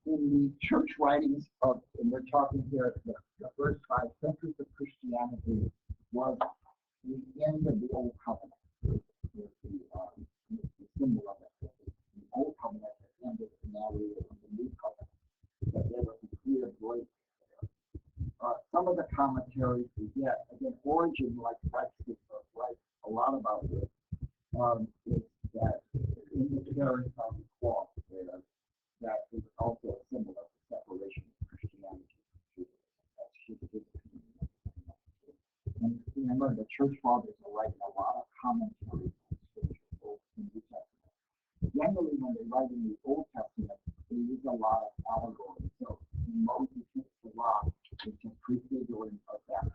In the church writings of, and we're talking here, the first 5 centuries of Christianity was the end of the Old Covenant. The symbol of it. The Old Covenant had ended, and now we are in the New Covenant. But there was a clear break. Some of the commentaries we get, again, Origin, like writes a lot about this, is that in the carrying of the cross there, that is also a symbol of the separation of Christianity. And remember, the church fathers are writing a lot of commentaries on Scripture, both in the New Testament. Generally, when they write in the Old Testament, they use a lot of allegory. So when Moses hits the rock, it's a prefiguring of that.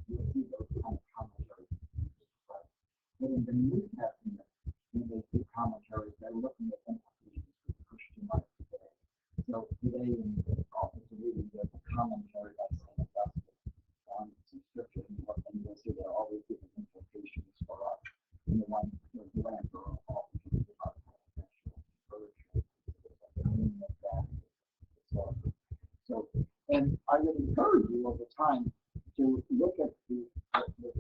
You'll see those kind of commentaries. But in the New Testament, when they do commentaries, they're looking at implications for Christian life today. So today in the office of reading, there's a commentary by St. Augustine on some scripture, and you'll see they're always giving implications for us. And the one with Grant are always giving about sexual encouragement. So, and I would encourage you over time to look at the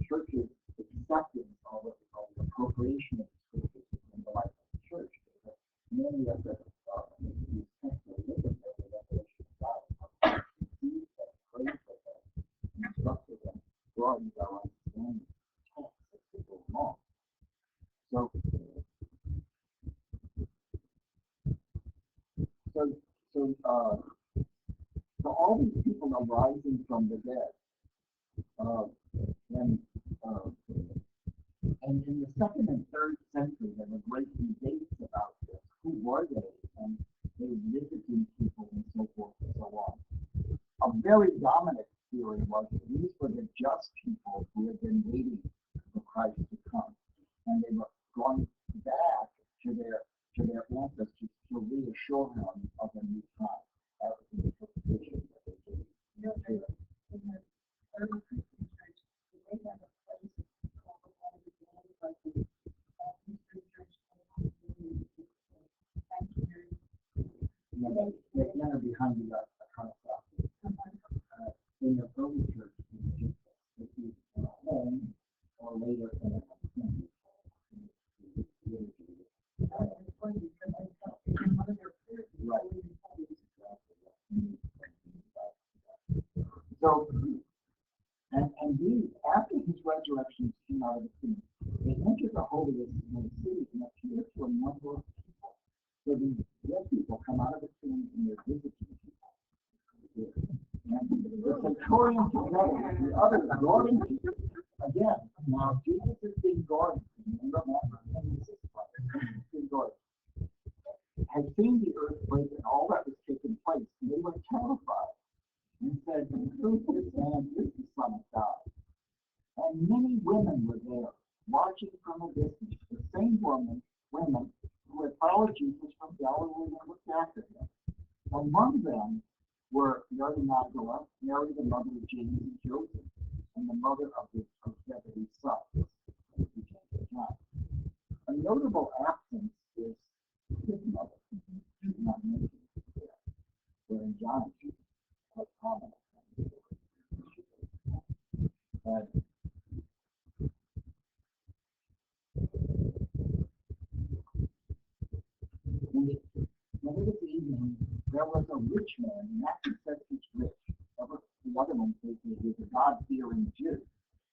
church's acceptance of what we call the appropriation of the scriptures in the life of the church. Because many of the these texts are look at the revelation of God, receive them, praise them, instruct them, broadens our understanding of the text as we go along. So all these people are rising from the dead. And in the 2nd and 3rd century, there were great debates about this. Who were they? And they were visiting people and so forth and so on. A very dominant theory was that these were the just people who had been waiting for Christ to come. And they were going back to their ancestors to reassure them of a new time. That was the interpretation that they gave.
In the early Christian church, they have a place called the Eastern Church sanctuary.
They enter behind the kind of stuff. In the early church, it was just in a home or later in a community. So, and these, after his resurrection came out of the tomb, they entered the holiest of the city and appeared to a number of people. So these dead people come out of the tomb and they're visiting people. And the centurion together with the other guarding people. Again, now Jesus is being guarded. Remember that? Being guarded. Had seen the earthquake and all that was taking place, and they were terrified and said, "In truth, this man is the Son of God." And many women were there, watching from a distance, the same women who had followed Jesus from Galilee and looked after him. Among them were Mary Magdalene, Mary the mother of James and Joseph, and the mother of Zebedee's sons, James and John. A notable absence is his mother. She's not mentioned there. Where in John, she's quite prominent. And when it was evening, there was a rich man, Matthew says he's rich. The other one says he was a God-fearing Jew.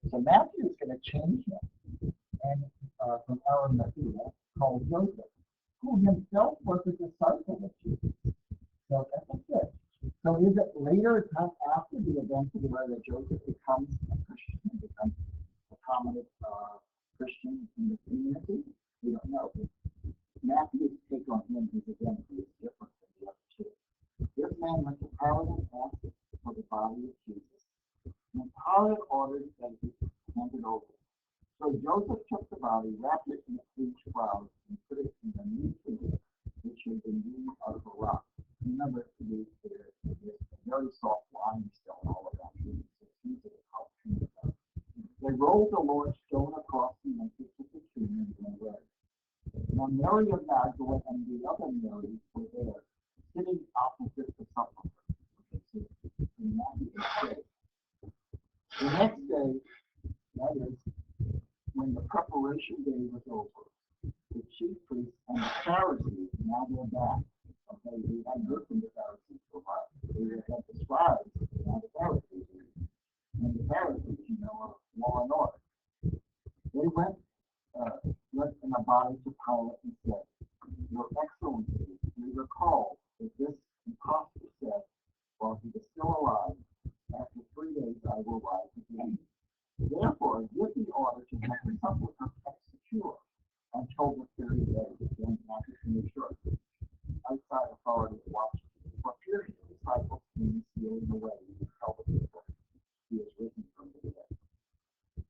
So Matthew is going to change him, and from Arimathea, called Joseph, who himself was a disciple of Jesus. So that's good. So is it later, after the event where Joseph becomes a Christian and becomes a prominent Christian in the community? We don't know. Matthew's take on him is again different. man went to Pilate and asked for the body of Jesus. And Pilate ordered that it be handed over. So Joseph took the body, wrapped it in a fleece shroud, and put it in a new tomb, which had been hewn out of a rock. Remember, there's very soft limestone all around it. It's easy to help tomb. They rolled the Lord's stone across the entrance of the tomb and went away. Now Mary of Magdalene and the other Mary were there, sitting opposite the sepulchre. The next day, that is, when the preparation day was over, the chief priests and the Pharisees, now they're back. Okay, we hadn't heard from the Pharisees for a while. They had the scribes, now the Pharisees. And the Pharisees, are law and order. They went in a body to Pilate and said, Your Excellency, we recall that this impostor said, while he is still alive, after 3 days I will rise again. Therefore, give the order to have the sepulchre kept secure until the 30 days, then after to make sure. Outside authority watched. For fear his disciples came stealing away and tell the people he is risen from the dead.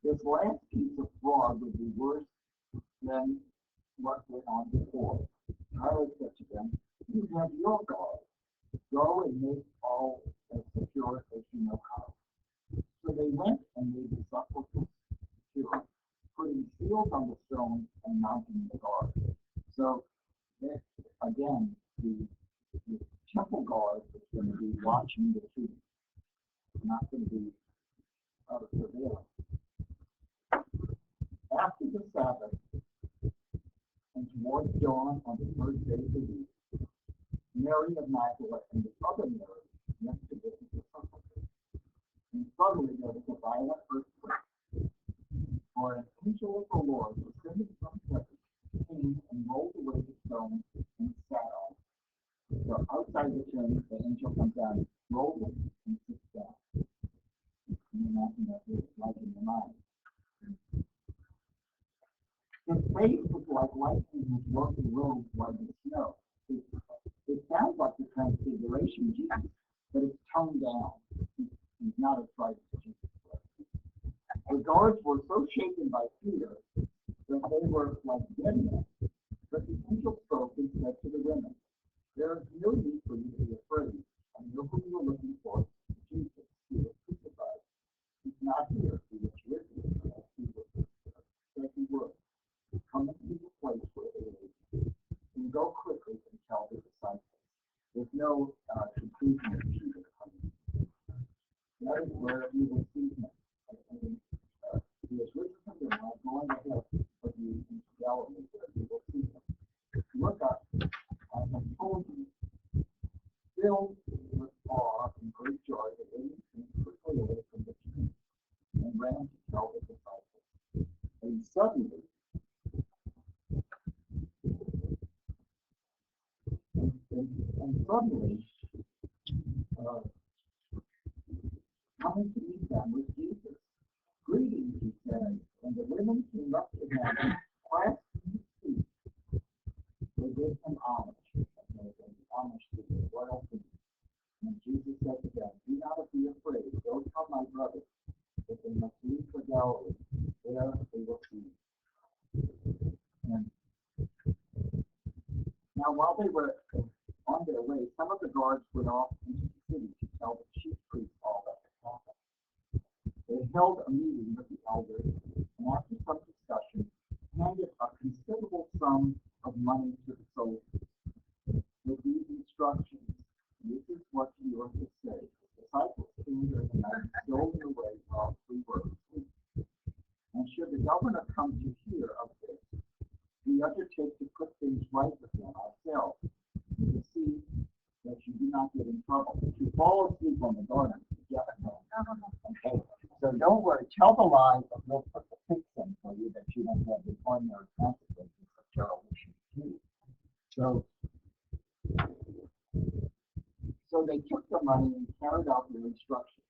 This last piece of fraud would be worse than what went on before. Pilate said to them, You have your God. Go and make all as secure as you know how. So they went and made the sepulchre secure, putting seals on the stones and mounting the guard. So, again, the temple guard is going to be watching the tomb, not going to be out of surveillance. After the Sabbath, and towards dawn on the first day of the week, Mary of Magdalene and the other Mary went to visit the sepulchre. And suddenly there was a violent earthquake, for an angel of the Lord, descending from heaven, came and rolled away the stone and sat on it. So outside the tomb, the angel comes down, rolls it, and sits down. You can imagine that it's like in your mind. His face was like lightning, his working robes white as snow. It sounds like the transfiguration of Jesus, but it's toned down. He's not as bright as Jesus was. The guards were so shaken by fear that they were like dead men. But the angel spoke and said to the women, There is no need for you to be afraid. I know who you are looking for, Jesus, who was crucified. He's not here. He was risen as he said he would. Come into the place where they live. And go quickly and tell the disciples. There's no conclusion of Peter coming. That is where you will see him. He is risen from the dead, going ahead of you into Galilee, where you will see him. Look up, I have told you, filled with awe and great joy, the lady came quickly away from the tomb and ran to tell the disciples. And suddenly, coming to meet them was Jesus. Greetings, he said, and the women came up to him, clasped his feet. They did him homage, homage to the royal king. And Jesus said to them, Do not be afraid. Go tell my brothers that they must leave for Galilee. There they will see me. And now, while they were on their way, some of the guards went off into the city to tell the chief priests all that had happened. They held a meeting with the elders, and after some discussion, handed a considerable sum of money to the soldiers. With these instructions, this is what you are to say. The disciples came during the night and stole them away while we were asleep. And should the governor come to hear of this, we undertake to put things right with them ourselves, to see that you do not get in trouble. If you fall asleep on the garden, you get it home. Okay? So don't worry. Tell the lie, but we'll put the fix in for you that you don't have the ordinary consequences of terrible shit. So they took the money and carried out their instructions.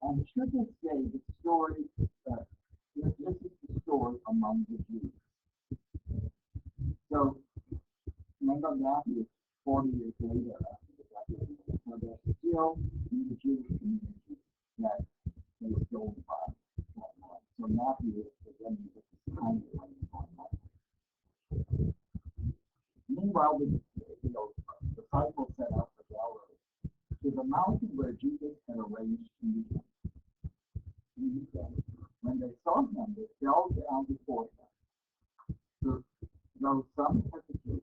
And to this day, this is the story among the Jews. So, remember Matthew 40 years later after the
still in the Jewish community that they still find that one. So Matthew is again this kind of going on. Meanwhile, the disciples set out for Galilee, to the mountain where Jesus had arranged to meet them. When they saw him, they fell down before him. Though some hesitated.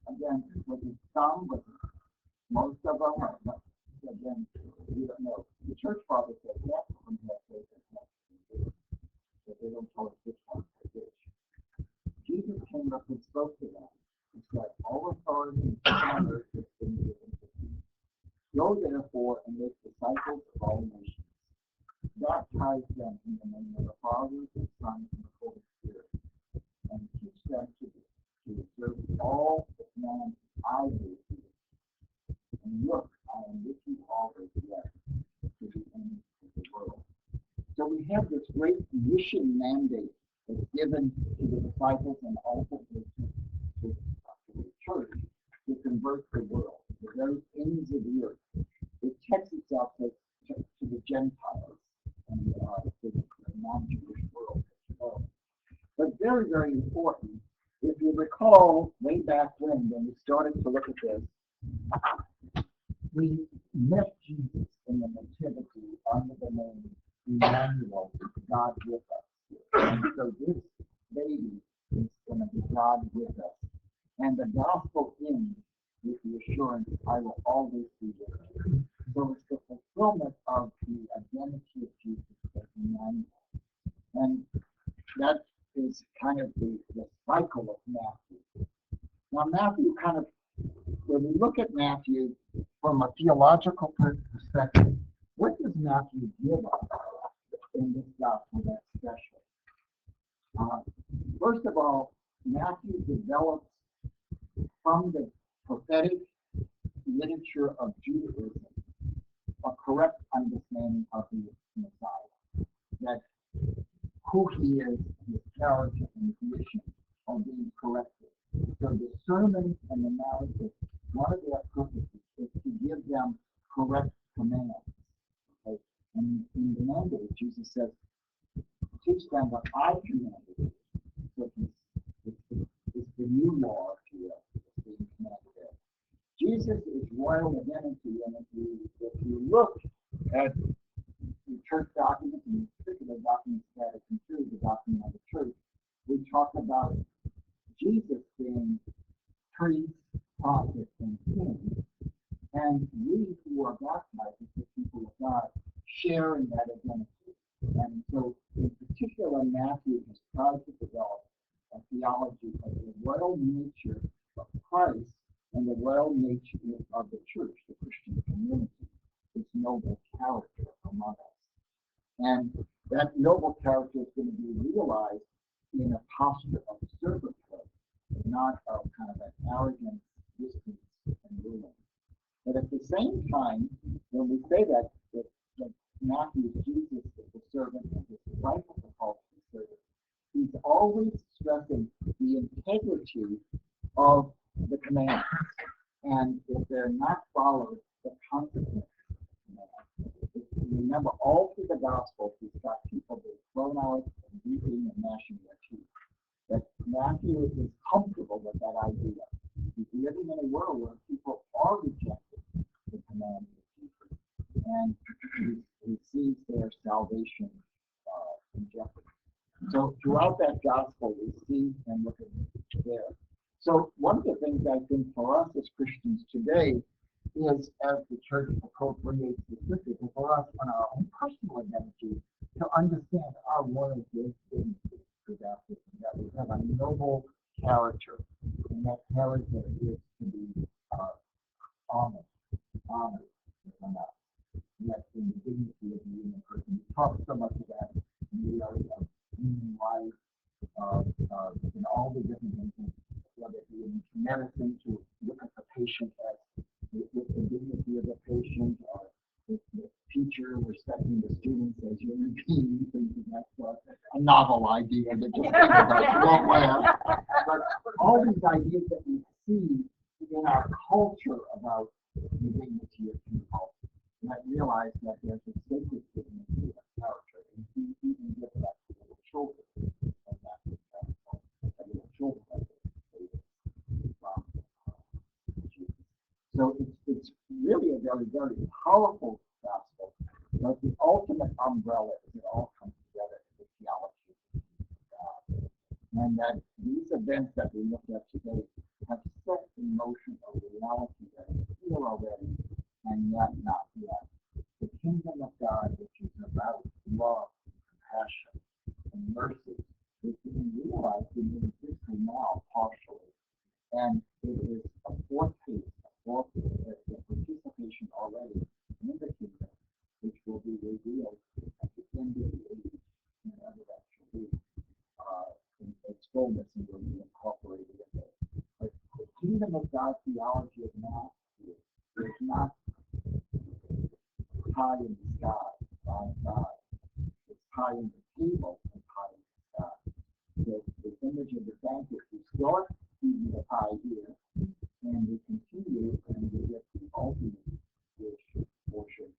Again, with some, but most of them are not. Again, we don't know. The church fathers said half of them have faith and half of them do. But they don't tell us which one is which. Jesus came up and spoke to them. He said, all authority in heaven and earth has been given to me. Go therefore and make disciples of all nations. Baptize them in the name of the Father, the Son, and the Holy Spirit, and teach them to observe all the commands I gave you. And look, I am with you always yet to the end of the world. So we have this great mission mandate that's given to the disciples and also to the church to convert the world, the very ends of the earth. It checks itself to the Gentiles and to the non-Jewish world as well. But very, very important, if you recall way back when we started to look at this, we met Jesus in the Nativity under the name Emmanuel, God with us. And so this baby is going to be God with us. And the gospel ends with the assurance, I will always be with you. So it's the fulfillment of the identity of Jesus as Emmanuel. And that is kind of the cycle of Matthew. Now Matthew kind of, when we look at Matthew from a theological perspective, what does Matthew give us in this gospel that's special? First of all, Matthew develops from the prophetic literature of Judaism a correct understanding of the Messiah, that who he is, his character and mission are being corrected. So the sermon and the narrative, one of their purposes is to give them correct commands. Okay? And in the mandate, Jesus says, teach them what I commanded you. So it's the new law, if you will, that's being commanded there. Jesus is royal identity, and if you look at the church documents, and particular documents that are considered the document of the church, we talk about Jesus being priest, prophet, and king, and we who are baptized as the people of God share in that identity. And so, in particular, Matthew has tried to develop a theology of the royal nature of Christ and the royal nature of the church, the Christian community, its noble character among us. And that noble character is going to be realized in a posture of servanthood, not of kind of an arrogant distance and ruling. But at the same time, when we say that Matthew, Jesus is the servant and his disciples are called to be servants, he's always stressing the integrity of the commandments. And if they're not followed, the consequences. Remember, all through the gospel, he's got people being thrown out and weeping and gnashing their teeth. That Matthew is comfortable with that idea. He's living in a world where people are rejecting the commandments of Jesus, and he sees their salvation in jeopardy. So throughout that gospel, we see and look at there. So one of the things I think for us as Christians today is, as the church appropriates the scriptures, and for us on our own personal identity, to understand our royal dignity through baptism, that we have a noble character, and that character is to be honored within us. And that's in the dignity of the human person. We talk so much of that in the area of human life, in all the different things, whether it be in medicine, to look at the patient as with the dignity of the patient, or the teacher respecting the students as human beings, and that's a novel idea that just won't last. But all these ideas that we see in our culture about
you bring it to your people. And I realize that there's a sacred goodness to that character, and you even give that to little children, and that's the example that little children are from Jesus. So it's really a very, very powerful gospel, but the ultimate umbrella is it all comes together in the theology of God. And that these events that we look at today have set in motion a reality that is here already and yet not yet. The kingdom of God, which is about love, compassion, and mercy, is being realized in human history now partially. And it is a foretaste, the participation already in the kingdom, which will be revealed at the end of the age, whenever that shall be, in its fullness and will be incorporated in it. But the kingdom of God theology of Matthew is not high in the sky by God. It's high in the table and high in the sky. The image of the banquet, we start eating the pie here, and we continue and we get the ultimate dish portion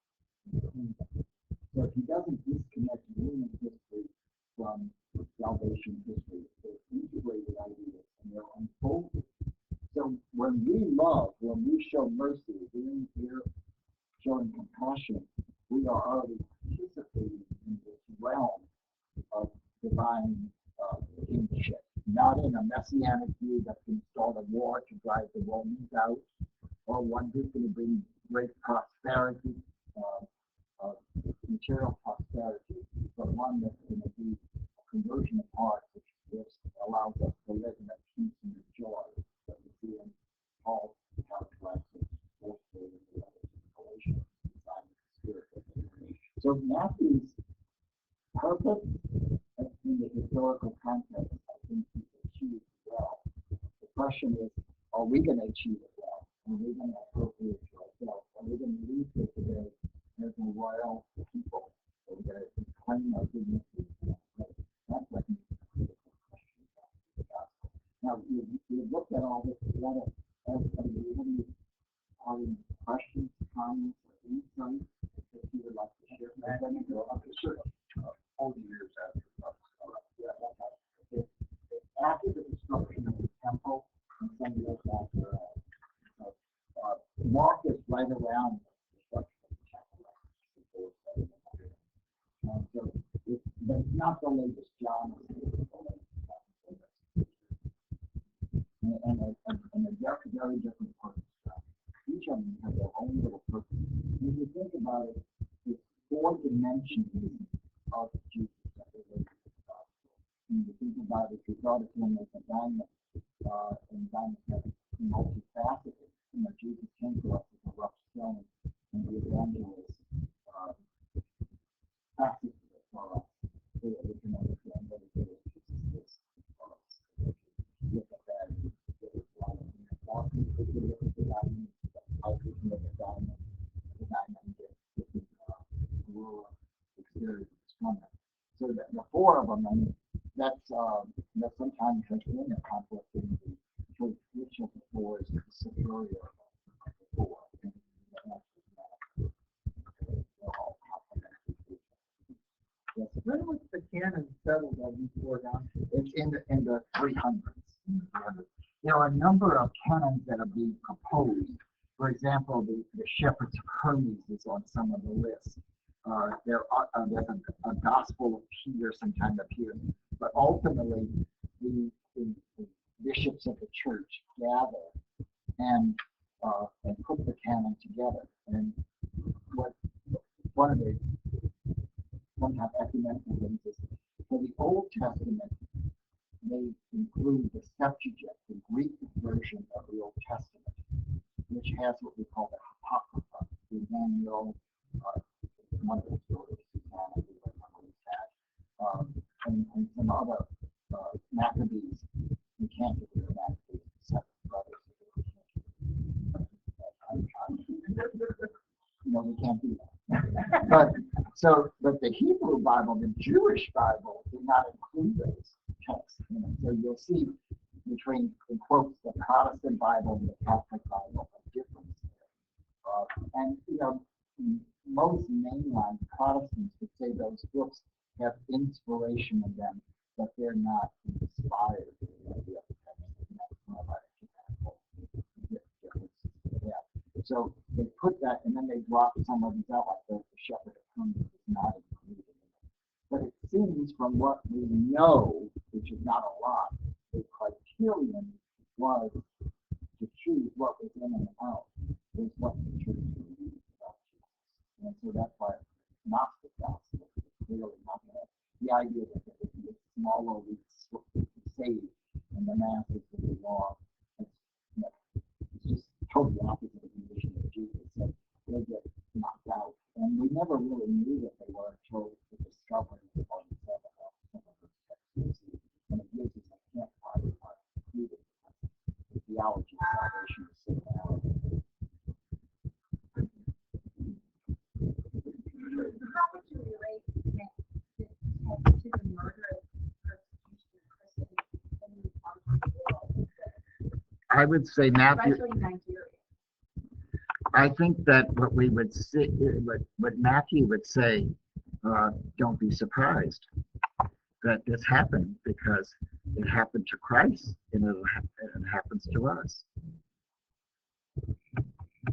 in the kingdom. So if he doesn't disconnect human history from salvation history, they're integrated ideas and they're unfolded. So when we love, when we show mercy, we're showing compassion, we are already participating in this realm of divine kingship. Not in a messianic view that can start a war to drive the Romans out, or one who's going to bring great prosperity, material prosperity, but one that's going to be a conversion of heart, which allows us to live in a peace and a joy that we see in Paul's characteristics, forceful in the letters of Galatians, design the spirit of the. So Matthew's purpose in the historical context, I think he's achieved well. The question is, are we going to achieve it well? Are we going to appropriate to ourselves? Are we going to leave here today as a royal people? Are we going to claim our dignity? That's what needs to be the critical question about the gospel. Now, you looked at all this together. Have you any questions, comments, or insights that you would like to share? Sure. 40 years after after the destruction of the temple and some years after Marcus right around the destruction of the temple. So it's not the latest John, it's the latest and a very different purpose. Each of them have their own little purpose. When you think about it, it's 4 dimensions of Jesus that relate to the gospel. When you think about it, you thought of him as a diamond, and diamonds have multifaceted. Jesus came to us as a rough stone, and the evangelist passes it for us, so that we can understand what it is Jesus is for us. Look at that. Or we could look at the diamond, how we can look at the diamond gets rural experience from it. So that the 4 of them, I mean, that sometimes has been a conflict in the church. Which of the 4 is superior of the 4? And the answer is not. They're all complementary to each other. Yes.
When was the canon settled on these 4 doctrines?
It's in the 300s. There are a number of canons that are being proposed. For example, the Shepherds of Hermes is on some of the lists. There's a Gospel of Peter sometime appears, but ultimately the bishops of the church gather and put the canon together. And what one of the sometimes ecumenical things is for the Old Testament, they include the Septuagint, the Greek version of the Old Testament, which has what we call the Apocrypha, the Daniel, one of the stories, Susanna, and some other Maccabees. We can't get rid of Maccabees, the 7 brothers. We can't do that. But the Hebrew Bible, the Jewish Bible, did not include those texts. So you'll see between, in quotes, the Protestant Bible and the Catholic Bible, a difference there. And, most mainline Protestants would say those books have inspiration in them, but they're not inspired. So they put that, and then they drop some of these out, like the Shepherd of Hermas is not included in it. But it seems from what we know, which is not a lot, the criterion was to choose what was in and out, was what the church believed about Jesus. And so that's why Gnostic gospel is clearly not that. The idea that there would be a smaller saved and the masses would be lost. It's just totally opposite of the mission of Jesus. So they get knocked out. And we never really knew that they were until the discovery of some of those texts. And it gives us a campfire of the theology of salvation is so valid.
How would you relate that to the murder of persecution of Christians in the parts of the world,
I would say Matthew.
especially Nigeria?
I think that what we would see, what Matthew would say, don't be surprised that this happened because it happened to Christ and it happens to us.